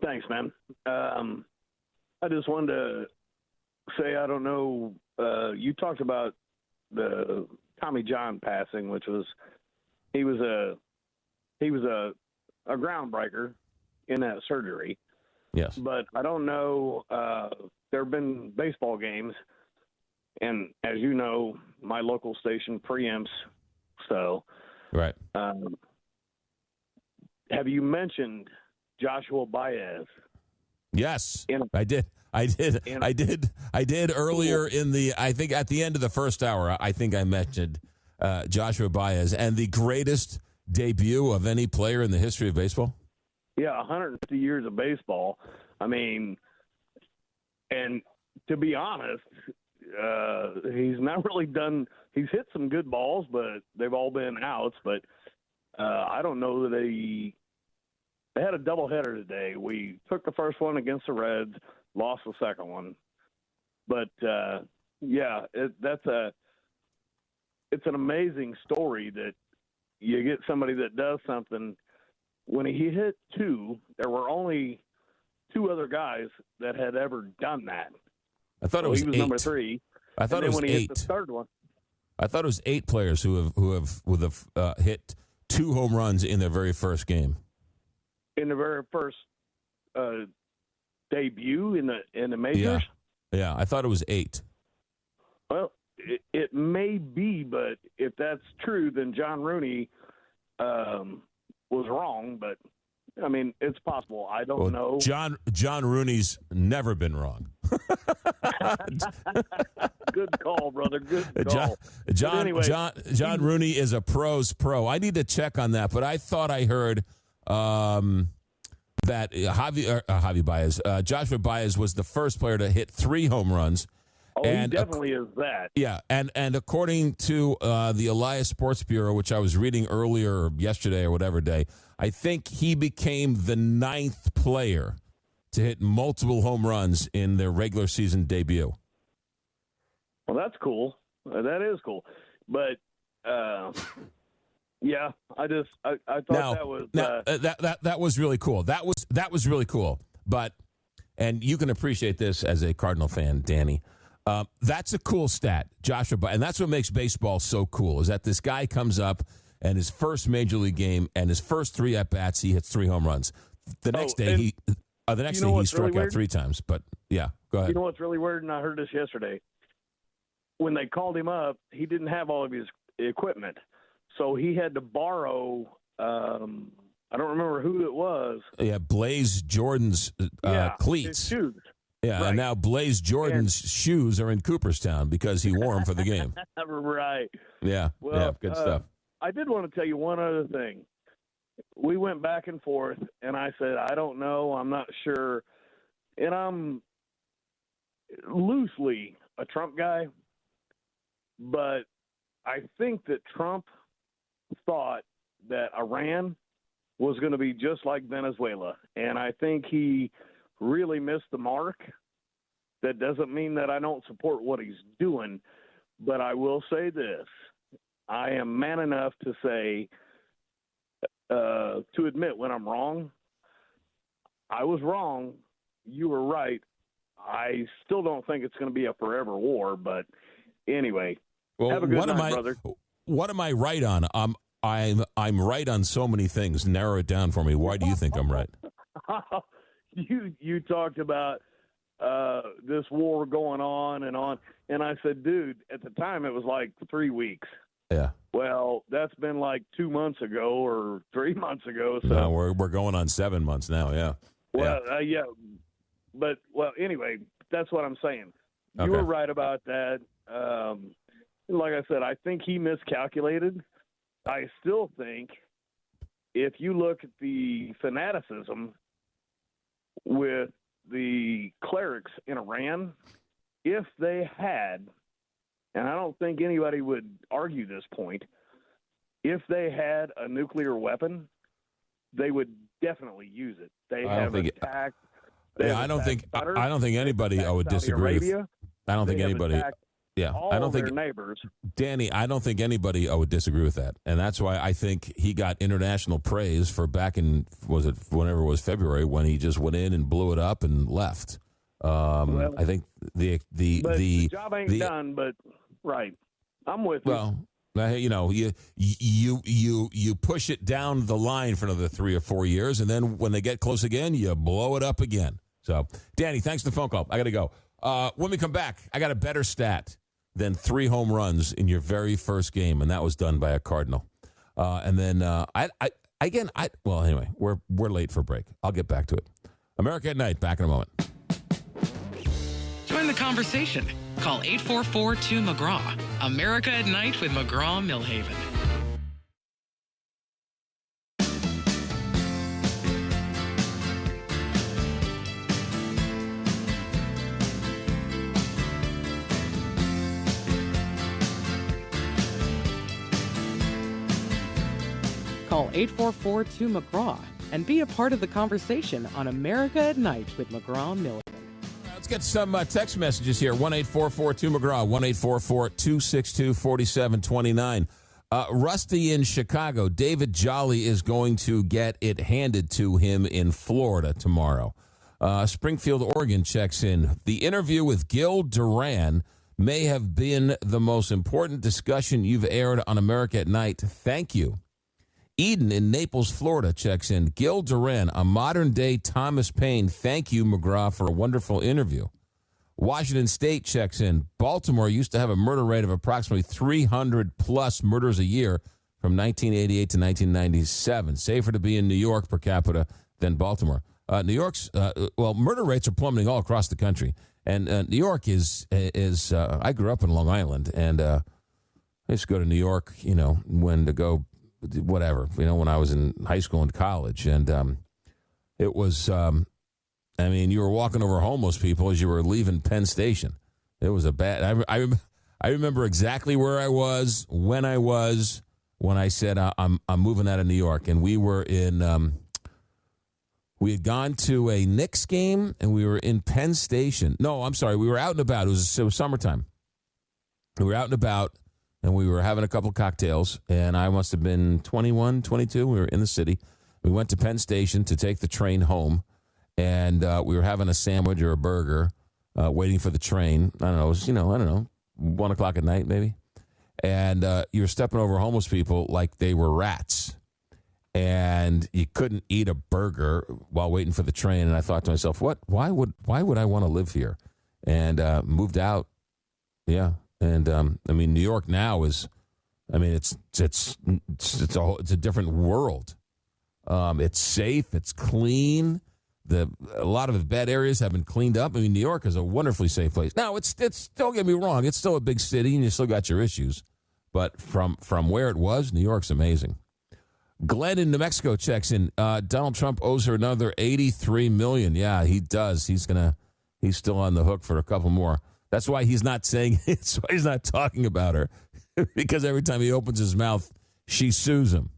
Thanks, man. I just wanted to say, I don't know, you talked about the Tommy John passing, which was he was a groundbreaker in that surgery. Yes. But I don't know, there have been baseball games, and as you know, my local station preempts, so. Right. Have you mentioned Joshua Baez? Yes, I did earlier in the, I think at the end of the first hour, I think I mentioned Joshua Baez and the greatest debut of any player in the history of baseball. Yeah, 150 years of baseball. I mean, and to be honest, he's not really done. He's hit some good balls, but they've all been outs. But I don't know that they had a doubleheader today. We took the first one against the Reds, lost the second one. But yeah, it's an amazing story that you get somebody that does something. When he hit two, there were only two other guys that had ever done that. I thought it was he was eight. Number three. I thought it was when he eight. hit the third one. I thought it was 8 players who have hit 2 home runs in their very first game. In the very first debut in the majors. Yeah. I thought it was 8. Well, it may be, but if that's true, then John Rooney was wrong. But I mean, it's possible. I don't know. John Rooney's never been wrong. Good call, brother. Good call. John Rooney is a pro's pro. I need to check on that, but I thought I heard that Javi Baez, Joshua Baez was the first player to hit 3 home runs. Oh, and he definitely is that. Yeah, and according to the Elias Sports Bureau, which I was reading earlier yesterday or whatever day, I think he became the 9th player to hit multiple home runs in their regular season debut. Well, that's cool. That is cool. But yeah, I thought that was really cool. That was really cool. But and you can appreciate this as a Cardinal fan, Danny. That's a cool stat, Joshua, and that's what makes baseball so cool, is that this guy comes up and his first major league game and his first 3 at-bats, he hits 3 home runs. The next day he struck out 3 times, but yeah, go ahead. You know what's really weird, and I heard this yesterday? When they called him up, he didn't have all of his equipment, so he had to borrow, I don't remember who it was. Yeah, Blaze Jordan's cleats. His shoes. Yeah, right. And now Blaze Jordan's shoes are in Cooperstown because he wore them for the game. Right. Yeah, good stuff. I did want to tell you one other thing. We went back and forth, and I said, I don't know, I'm not sure. And I'm loosely a Trump guy, but I think that Trump thought that Iran was going to be just like Venezuela, and I think he really missed the mark. That doesn't mean that I don't support what he's doing, but I will say this. I am man enough to say, to admit when I'm wrong. I was wrong. You were right. I still don't think it's going to be a forever war, but anyway, have a good night, brother. What am I right on? I'm right on so many things. Narrow it down for me. Why do you think I'm right? You talked about this war going on, and I said, dude, at the time it was like 3 weeks. Yeah. Well, that's been like 2 months ago or 3 months ago. So No, we're going on 7 months now. Yeah. Well, yeah. But, anyway, that's what I'm saying. You Okay. were right about that. Like I said, I think he miscalculated. I still think if you look at the fanaticism with the clerics in Iran, if they had, and I don't think anybody would argue this point, if they had a nuclear weapon, they would definitely use it. They have attacked. I don't think anybody would disagree with. I don't think anybody. Yeah, I don't think neighbors. Danny, I don't think anybody would disagree with that, and that's why I think he got international praise for back in whenever it was February when he just went in and blew it up and left. I think the job ain't done, but right, I'm with you. Well, you push it down the line for another 3 or 4 years, and then when they get close again, you blow it up again. So, Danny, thanks for the phone call. I got to go. When we come back, I got a better stat than 3 home runs in your very first game, and that was done by a Cardinal. And then anyway, we're late for break. I'll get back to it. America at Night, back in a moment. Join the conversation. Call 844-2-McGraw. America at Night with McGraw Milhaven. Call 844-2-McGraw and be a part of the conversation on America at Night with McGraw Milhaven. Let's get some text messages here. 1-844-2-McGraw, 1-844-262-4729. Rusty in Chicago. David Jolly is going to get it handed to him in Florida tomorrow. Springfield, Oregon checks in. The interview with Gil Duran may have been the most important discussion you've aired on America at Night. Thank you. Eden in Naples, Florida checks in. Gil Duran, a modern-day Thomas Paine. Thank you, McGraw, for a wonderful interview. Washington State checks in. Baltimore used to have a murder rate of approximately 300-plus murders a year from 1988 to 1997. Safer to be in New York per capita than Baltimore. New York's, murder rates are plummeting all across the country. And New York is I grew up in Long Island, and I used to go to New York, when to go, whatever, when I was in high school and college. And it was, you were walking over homeless people as you were leaving Penn Station. It was a bad, I remember exactly where I was when I said, I'm moving out of New York. And we were in, we had gone to a Knicks game, and we were in Penn Station. No, I'm sorry. We were out and about. It was summertime. We were out and about, and we were having a couple of cocktails, and I must have been 21, 22. We were in the city. We went to Penn Station to take the train home, and we were having a sandwich or a burger, waiting for the train. I don't know. It was, 1 o'clock at night maybe. And you were stepping over homeless people like they were rats. And you couldn't eat a burger while waiting for the train. And I thought to myself, why would I want to live here? And moved out. Yeah. And New York now is, it's a different world. It's safe. It's clean. A lot of the bad areas have been cleaned up. New York is a wonderfully safe place. Now, it's don't get me wrong. It's still a big city, and you still got your issues. But from where it was, New York's amazing. Glenn in New Mexico checks in. Donald Trump owes her another $83 million. Yeah, he does. He's still on the hook for a couple more. That's why he's not saying it. That's why he's not talking about her. Because every time he opens his mouth, she sues him.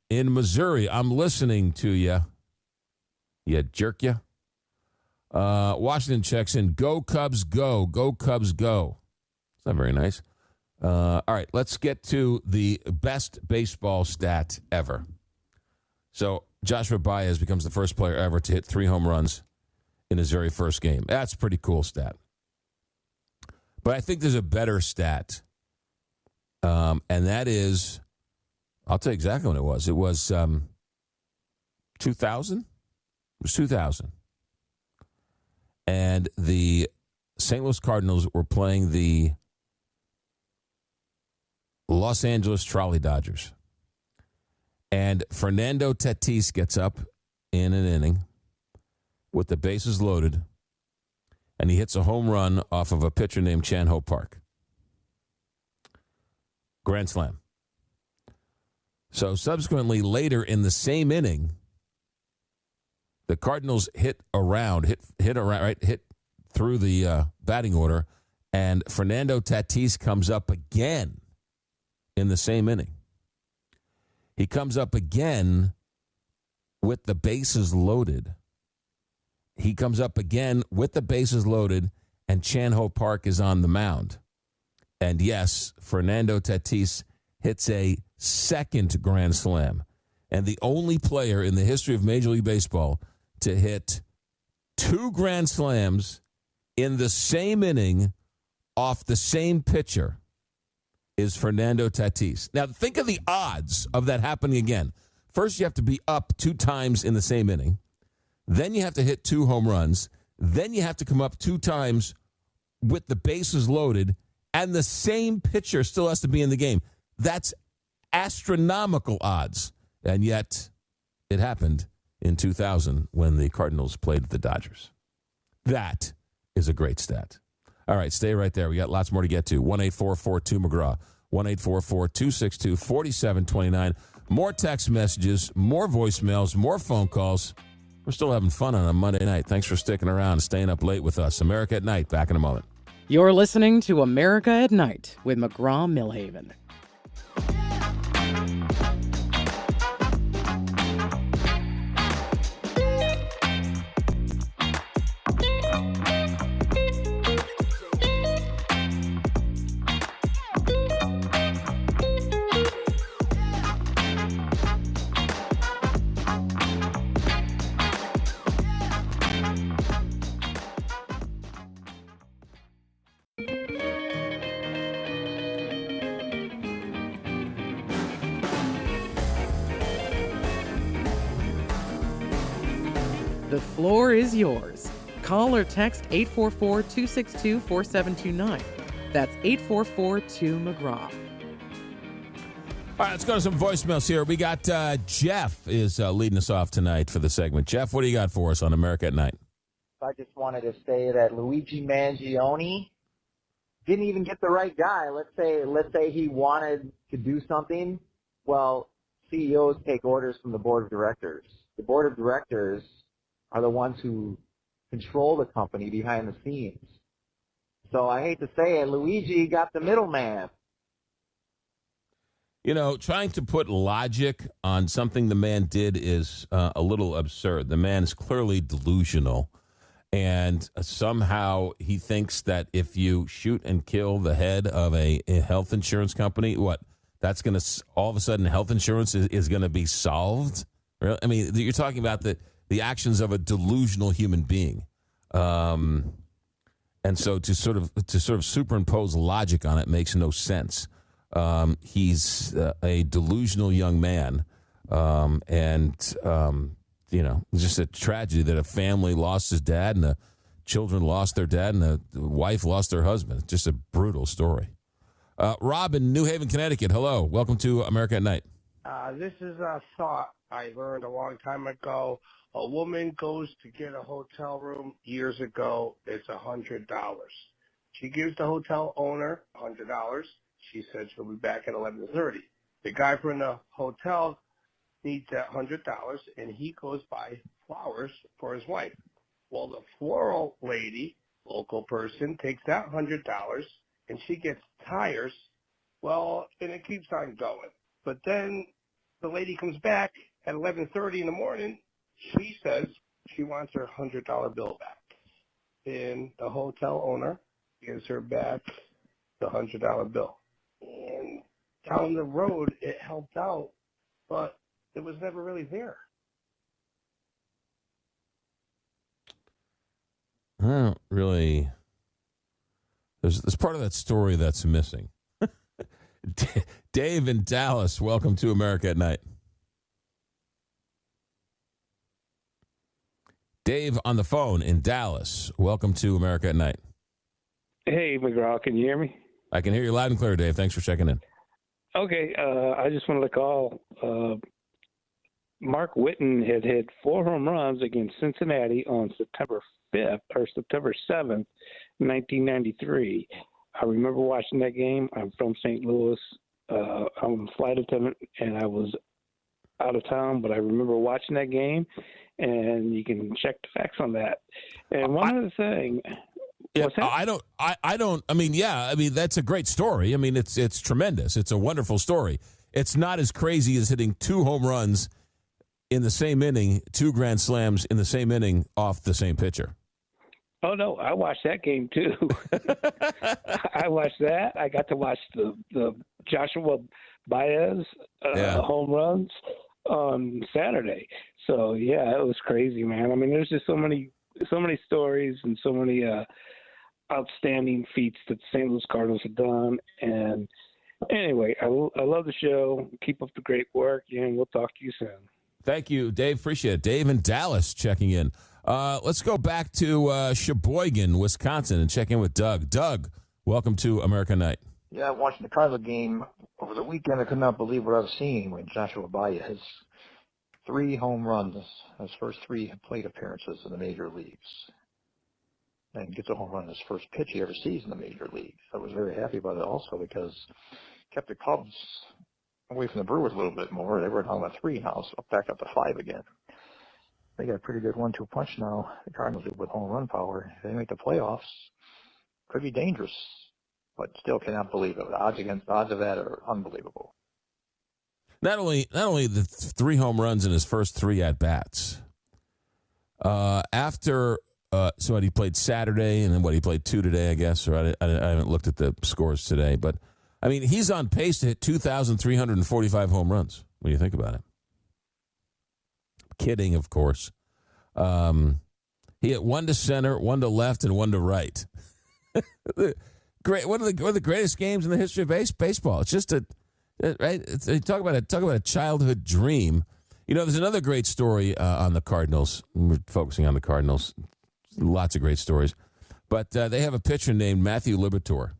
In Missouri, I'm listening to you. You jerk ya. Washington checks in. Go Cubs, go. Go Cubs, go. It's not very nice. All right, let's get to the best baseball stat ever. So Joshua Baez becomes the first player ever to hit 3 home runs in his very first game. That's a pretty cool stat. But I think there's a better stat, and that is, I'll tell you exactly when it was. It was 2000. It was 2000. And the St. Louis Cardinals were playing the Los Angeles Trolley Dodgers. And Fernando Tatis gets up in an inning with the bases loaded, and he hits a home run off of a pitcher named Chan-Ho Park. Grand slam. So subsequently, later in the same inning, the Cardinals hit through the batting order, and Fernando Tatis comes up again in the same inning. He comes up again with the bases loaded. He comes up again with the bases loaded, and Chan-Ho Park is on the mound. And yes, Fernando Tatis hits a second grand slam, and the only player in the history of Major League Baseball to hit 2 grand slams in the same inning off the same pitcher is Fernando Tatis. Now, think of the odds of that happening again. First, you have to be up 2 times in the same inning. Then you have to hit 2 home runs. Then you have to come up 2 times with the bases loaded, and the same pitcher still has to be in the game. That's astronomical odds. And yet, it happened in 2000 when the Cardinals played the Dodgers. That is a great stat. All right, stay right there. We got lots more to get to. 1-844-2-McGraw. 1-844-262-4729. More text messages, more voicemails, more phone calls. We're still having fun on a Monday night. Thanks for sticking around and staying up late with us. America at Night, back in a moment. You're listening to America at Night with McGraw Milhaven. The floor is yours. Call or text 844-262-4729. That's 844-2-McGraw. All right, let's go to some voicemails here. We got Jeff is leading us off tonight for the segment. Jeff, what do you got for us on America at Night? I just wanted to say that Luigi Mangione didn't even get the right guy. Let's say he wanted to do something. Well, CEOs take orders from the board of directors. The board of directors are the ones who control the company behind the scenes. So I hate to say it, Luigi got the middleman. You know, trying to put logic on something the man did is a little absurd. The man is clearly delusional, and somehow he thinks that if you shoot and kill the head of a health insurance company, that's going to, all of a sudden, health insurance is going to be solved? Really? I mean, you're talking about the actions of a delusional human being. And so to sort of superimpose logic on it makes no sense. He's a delusional young man, it's just a tragedy that a family lost his dad and the children lost their dad and the wife lost their husband. It's just a brutal story. Rob in New Haven, Connecticut, hello. Welcome to America at Night. This is a thought I learned a long time ago. A woman goes to get a hotel room years ago. It's $100. She gives the hotel owner $100. She said she'll be back at 11:30. The guy from the hotel needs that $100, and he goes buy flowers for his wife. Well, the floral lady, local person, takes that $100, and she gets tires. Well, and it keeps on going. But then the lady comes back at 11:30 in the morning. She says she wants her $100 bill back. And the hotel owner gives her back the $100 bill. And down the road, it helped out, but it was never really there. I don't really. There's part of that story that's missing. Dave in Dallas, welcome to America at Night. Dave on the phone in Dallas, welcome to America at Night. Hey, McGraw, can you hear me? I can hear you loud and clear, Dave. Thanks for checking in. Okay, I just wanted to call. Mark Whitten had hit 4 home runs against Cincinnati on September 5th or September 7th, 1993. I remember watching that game. I'm from St. Louis. I'm a flight attendant, and I was out of town, but I remember watching that game, and you can check the facts on that. And one other thing. Yeah, that's a great story. I mean, it's tremendous. It's a wonderful story. It's not as crazy as hitting 2 home runs in the same inning, 2 grand slams in the same inning off the same pitcher. Oh, no, I watched that game, too. I watched that. I got to watch the Joshua Baez home runs on Saturday. So, yeah, it was crazy, man. I mean, there's just so many stories and so many outstanding feats that the St. Louis Cardinals have done. And anyway, I love the show. Keep up the great work, and we'll talk to you soon. Thank you, Dave. Appreciate it. Dave in Dallas checking in. Let's go back to Sheboygan, Wisconsin, and check in with Doug. Doug, welcome to America Night. Yeah, watching the Cardinals game over the weekend, I could not believe what I was seeing when Joshua Baez 3 home runs, his first 3 plate appearances in the major leagues, and gets a home run in his first pitch he ever sees in the major leagues. I was very happy about it also because it kept the Cubs away from the Brewers a little bit more. They were down to 3 now, so back up to 5 again. They got a pretty good 1-2 punch now. The Cardinals do with home run power. If they make the playoffs, could be dangerous, but still cannot believe it. The odds of that are unbelievable. Not only the 3 home runs in his first 3 at bats. After he played Saturday, and then he played 2 today, I guess. Or I haven't looked at the scores today, but I mean, he's on pace to hit 2,345 home runs when you think about it. Kidding, of course. He hit 1 to center, 1 to left, and 1 to right. Great, one of the greatest games in the history of baseball. It's just talk about a childhood dream. You know, there's another great story on the Cardinals. We're focusing on the Cardinals. Lots of great stories, but they have a pitcher named Matthew Liberatore.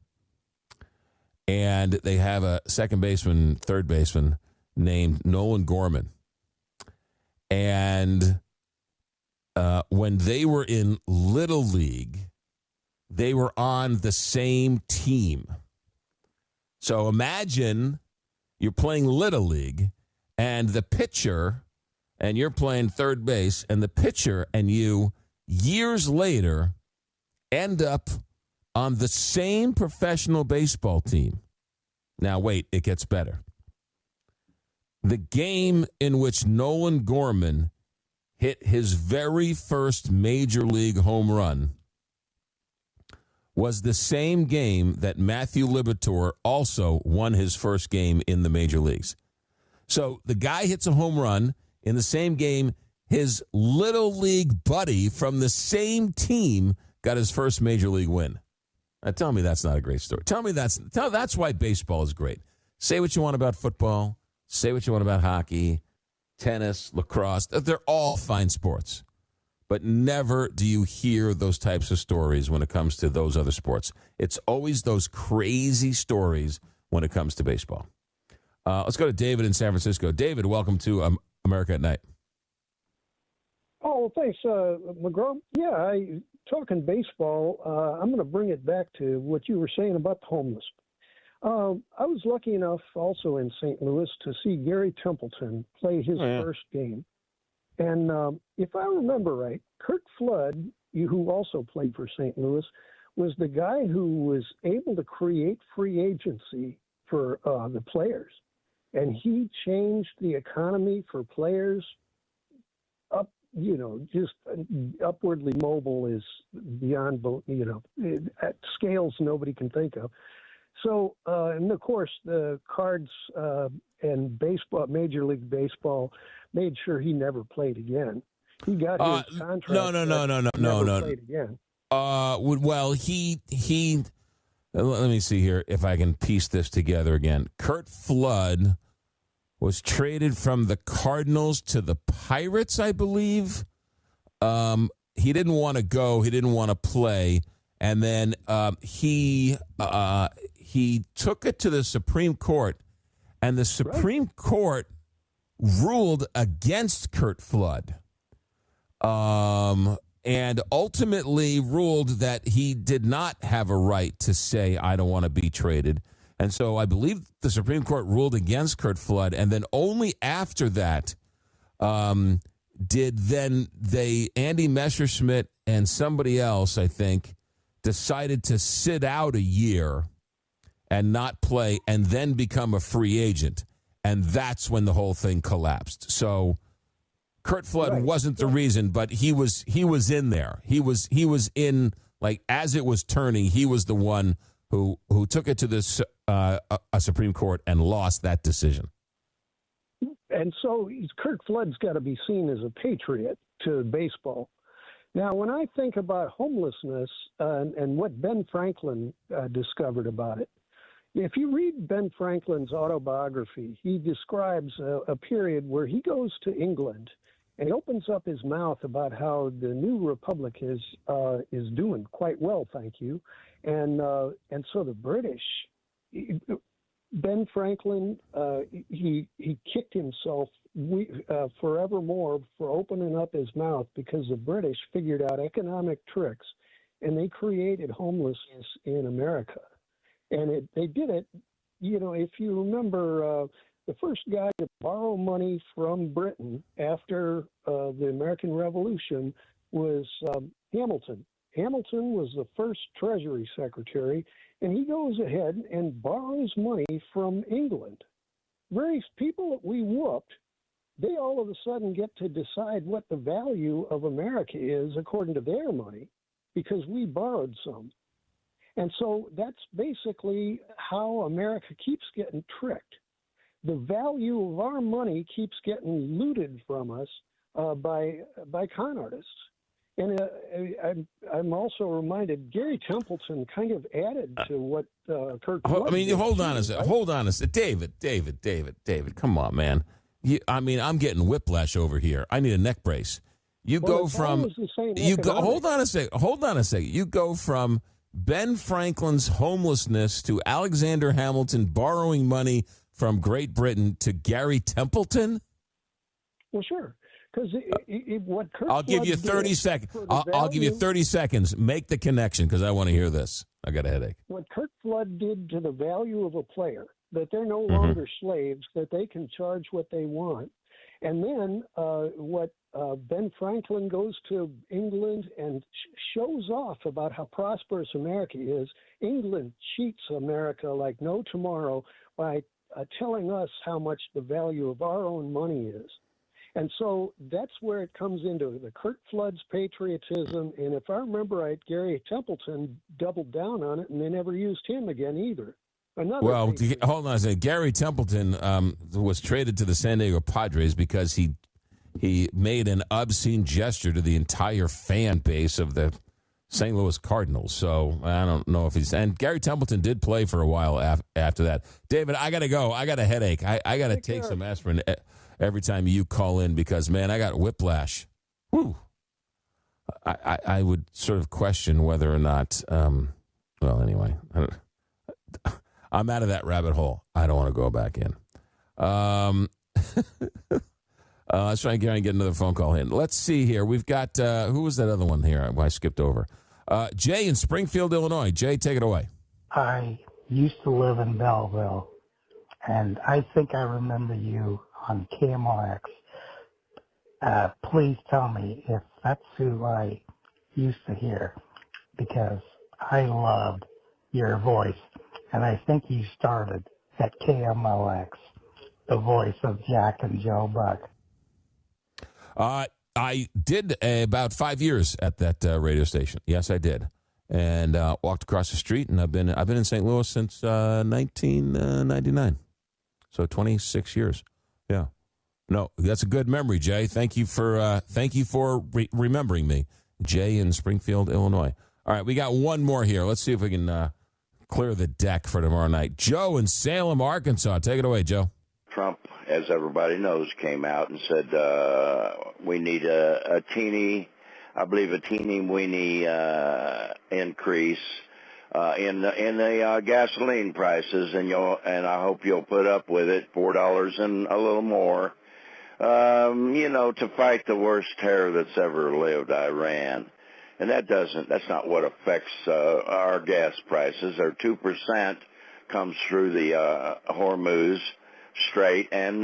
And they have a second baseman, third baseman named Nolan Gorman. And when they were in Little League, they were on the same team. So imagine you're playing Little League, and the pitcher, and you're playing third base, and the pitcher and you, years later, end up on the same professional baseball team. Now, wait, it gets better. The game in which Nolan Gorman hit his very first major league home run was the same game that Matthew Liberatore also won his first game in the major leagues. So the guy hits a home run in the same game. His Little League buddy from the same team got his first major league win. Now, tell me that's not a great story. Tell me that's why baseball is great. Say what you want about football. Say what you want about hockey, tennis, lacrosse. They're all fine sports. But never do you hear those types of stories when it comes to those other sports. It's always those crazy stories when it comes to baseball. Let's go to David in San Francisco. David, welcome to America at Night. Oh, thanks, McGraw. Yeah, talking baseball, I'm going to bring it back to what you were saying about the homeless. I was lucky enough also in St. Louis to see Gary Templeton play his first game. And if I remember right, Curt Flood, who also played for St. Louis, was the guy who was able to create free agency for the players. And he changed the economy for players up, just upwardly mobile is beyond, at scales nobody can think of. So, and of course, the Cards and baseball, Major League Baseball, made sure he never played again. He got his contract. No. Played again. Well, he. Let me see here if I can piece this together again. Curt Flood was traded from the Cardinals to the Pirates, I believe. He didn't want to go. He didn't want to play. And then he took it to the Supreme Court, And the Supreme Court ruled against Curt Flood, and ultimately ruled that he did not have a right to say, I don't want to be traded. And so I believe the Supreme Court ruled against Curt Flood, and then only after that did then Andy Messerschmidt and somebody else, I think, decided to sit out a year and not play and then become a free agent. And that's when the whole thing collapsed. So Curt Flood wasn't the reason, but he was in there. He was in, like, as it was turning, he was the one who took it to the a Supreme Court and lost that decision. And so Curt Flood's got to be seen as a patriot to baseball. Now, when I think about homelessness and what Ben Franklin discovered about it, if you read Ben Franklin's autobiography, he describes a period where he goes to England and opens up his mouth about how the new republic is doing quite well, thank you. And so the British, Ben Franklin, he kicked himself forevermore for opening up his mouth because the British figured out economic tricks and they created homelessness in America. And they did it, if you remember, the first guy to borrow money from Britain after the American Revolution was Hamilton. Hamilton was the first Treasury Secretary, and he goes ahead and borrows money from England. Various people that we whooped, they all of a sudden get to decide what the value of America is according to their money because we borrowed some. And so that's basically how America keeps getting tricked. The value of our money keeps getting looted from us by con artists. And I'm also reminded Gary Templeton kind of added to what Curt Flood did. Hold on a second. David, come on, man. I'm getting whiplash over here. I need a neck brace. Hold on a second. You go from Ben Franklin's homelessness to Alexander Hamilton borrowing money from Great Britain to Gary Templeton? Well, sure. Because what Curt I'll give you 30 seconds. I'll give you 30 seconds. Make the connection because I want to hear this. I got a headache. What Curt Flood did to the value of a player, that they're no longer slaves, that they can charge what they want. And then what Ben Franklin goes to England and shows off about how prosperous America is. England cheats America like no tomorrow by telling us how much the value of our own money is. And so that's where it comes into the Curt Flood's patriotism. And if I remember right, Gary Templeton doubled down on it, and they never used him again either. Hold on a second. Gary Templeton was traded to the San Diego Padres because he made an obscene gesture to the entire fan base of the St. Louis Cardinals. So I don't know if he's... And Gary Templeton did play for a while after that. David, I got to go. I got a headache. I got to take some aspirin every time you call in because, man, I got whiplash. Whew. I would sort of question whether or not... anyway... I'm out of that rabbit hole. I don't want to go back in. Let's try and get another phone call in. Let's see here. We've got, who was that other one here I skipped over? Jay in Springfield, Illinois. Jay, take it away. I used to live in Belleville, and I think I remember you on KMOX. Please tell me if that's who I used to hear, because I loved your voice. And I think you started at KMOX, the voice of Jack and Joe Buck. I did about 5 years at that radio station. Yes, I did, and walked across the street. And I've been in St. Louis since 1999, so 26 years. Yeah, no, that's a good memory, Jay. Thank you for remembering me, Jay in Springfield, Illinois. All right, we got one more here. Let's see if we can clear the deck for tomorrow night. Joe in Salem, Arkansas. Take it away, Joe. Trump, as everybody knows, came out and said we need a teeny weeny increase in the gasoline prices, and I hope you'll put up with it, $4 and a little more. To fight the worst terror that's ever lived, Iran. And that's not what affects our gas prices. Our 2% comes through the Hormuz Strait, and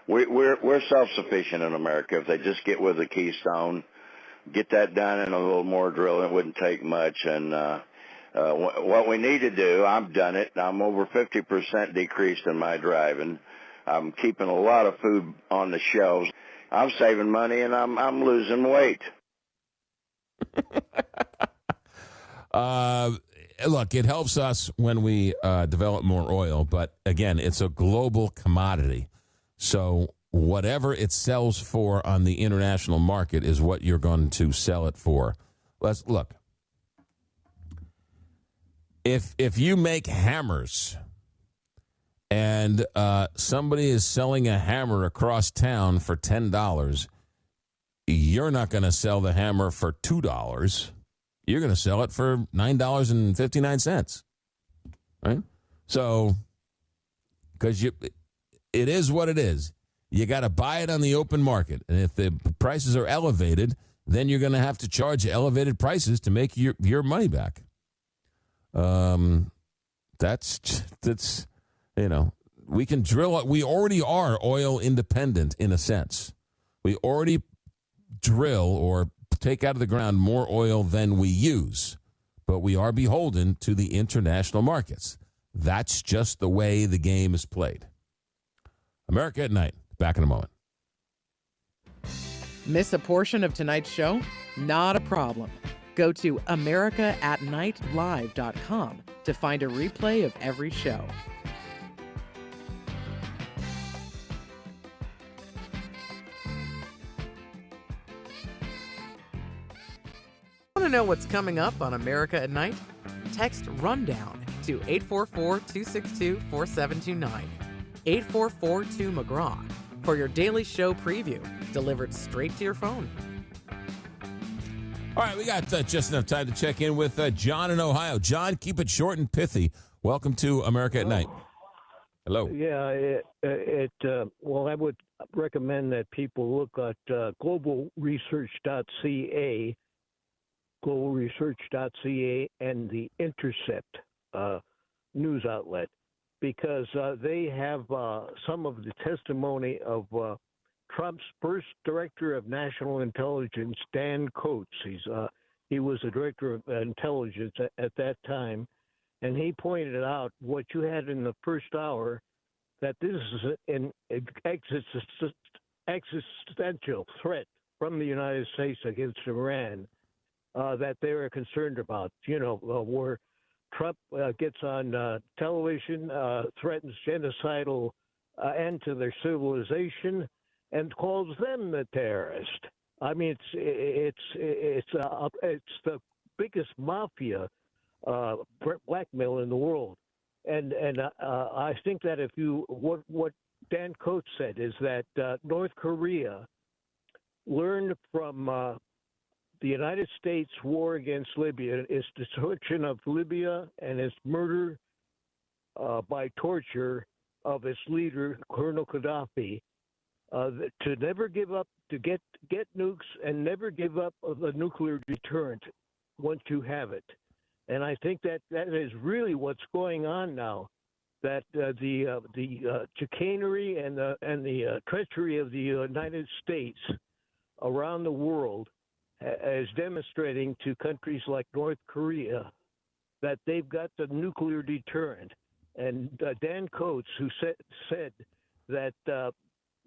we're self-sufficient in America. If they just get with the Keystone, get that done and a little more drilling, it wouldn't take much. And what we need to do, I've done it. I'm over 50% decreased in my driving. I'm keeping a lot of food on the shelves. I'm saving money, and I'm losing weight. Look, it helps us when we develop more oil, but again, it's a global commodity. So whatever it sells for on the international market is what you're going to sell it for. Let's look. If you make hammers and somebody is selling a hammer across town for $10, you're not going to sell the hammer for $2. You're going to sell it for $9.59, right? So, because it is what it is. You got to buy it on the open market, and if the prices are elevated, then you're going to have to charge elevated prices to make your money back. That's we can drill. We already are oil independent in a sense. We already drill or take out of the ground more oil than we use, but we are beholden to the international markets. That's just the way the game is played. America at Night. Back in a moment. Miss a portion of tonight's show? Not a problem. Go to americaatnightlive.com to find a replay of every show. Want to know what's coming up on America at Night? Text RUNDOWN to 844-262-4729. 844-2-McGraw for your daily show preview delivered straight to your phone. All right, we got just enough time to check in with John in Ohio. John, keep it short and pithy. Welcome to America at Night. Hello. Yeah, well, I would recommend that people look at globalresearch.ca, and The Intercept news outlet, because they have some of the testimony of Trump's first director of national intelligence, Dan Coats. He was the director of intelligence at that time, and he pointed out what you had in the first hour, that this is an existential threat from the United States against Iran that they are concerned about. Where Trump gets on television, threatens genocidal end to their civilization, and calls them the terrorist. I mean, it's the biggest mafia blackmail in the world, and I think that what Dan Coates said is that North Korea learned from the United States war against Libya, its destruction of Libya, and its murder by torture of its leader, Colonel Gaddafi, to never give up, to get nukes, and never give up the nuclear deterrent once you have it. And I think that is really what's going on now. That the chicanery and the treachery of the United States around the world is demonstrating to countries like North Korea that they've got the nuclear deterrent. And Dan Coates, who said that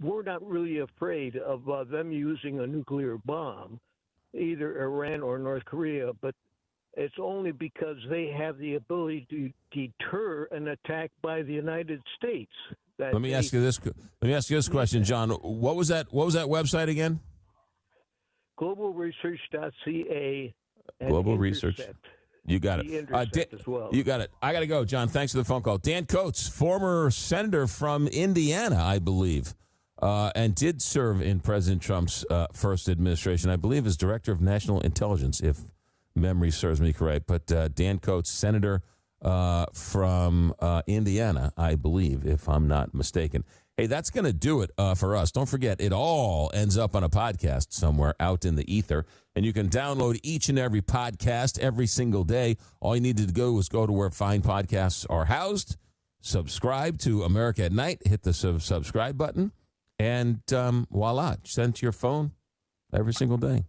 we're not really afraid of them using a nuclear bomb, either Iran or North Korea, but it's only because they have the ability to deter an attack by the United States. Let me ask you this question, John. What was that website again? Globalresearch.ca. Global Research. You got it. As well. You got it. I got to go, John. Thanks for the phone call. Dan Coates, former senator from Indiana, I believe, and did serve in President Trump's first administration, I believe, as Director of National Intelligence, if memory serves me correct. But Dan Coates, Senator from Indiana, I believe, if I'm not mistaken. Hey, that's going to do it for us. Don't forget, it all ends up on a podcast somewhere out in the ether, and you can download each and every podcast every single day. All you need to do is go to where fine podcasts are housed, subscribe to America at Night, hit the subscribe button, and voila, send to your phone every single day.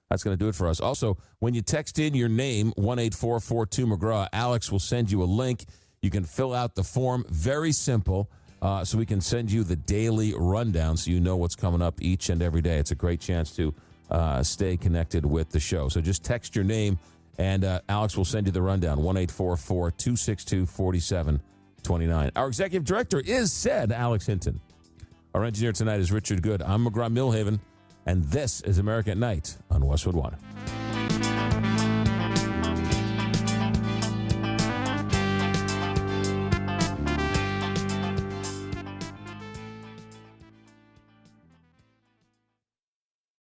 That's going to do it for us. Also, when you text in your name, 1-844-2-McGraw, Alex will send you a link. You can fill out the form. Very simple. So we can send you the daily rundown so you know what's coming up each and every day. It's a great chance to stay connected with the show. So just text your name, and Alex will send you the rundown, 1-844-262-4729. Our executive director is said Alex Hinton. Our engineer tonight is Richard Good. I'm McGraw Milhaven, and this is America at Night on Westwood One.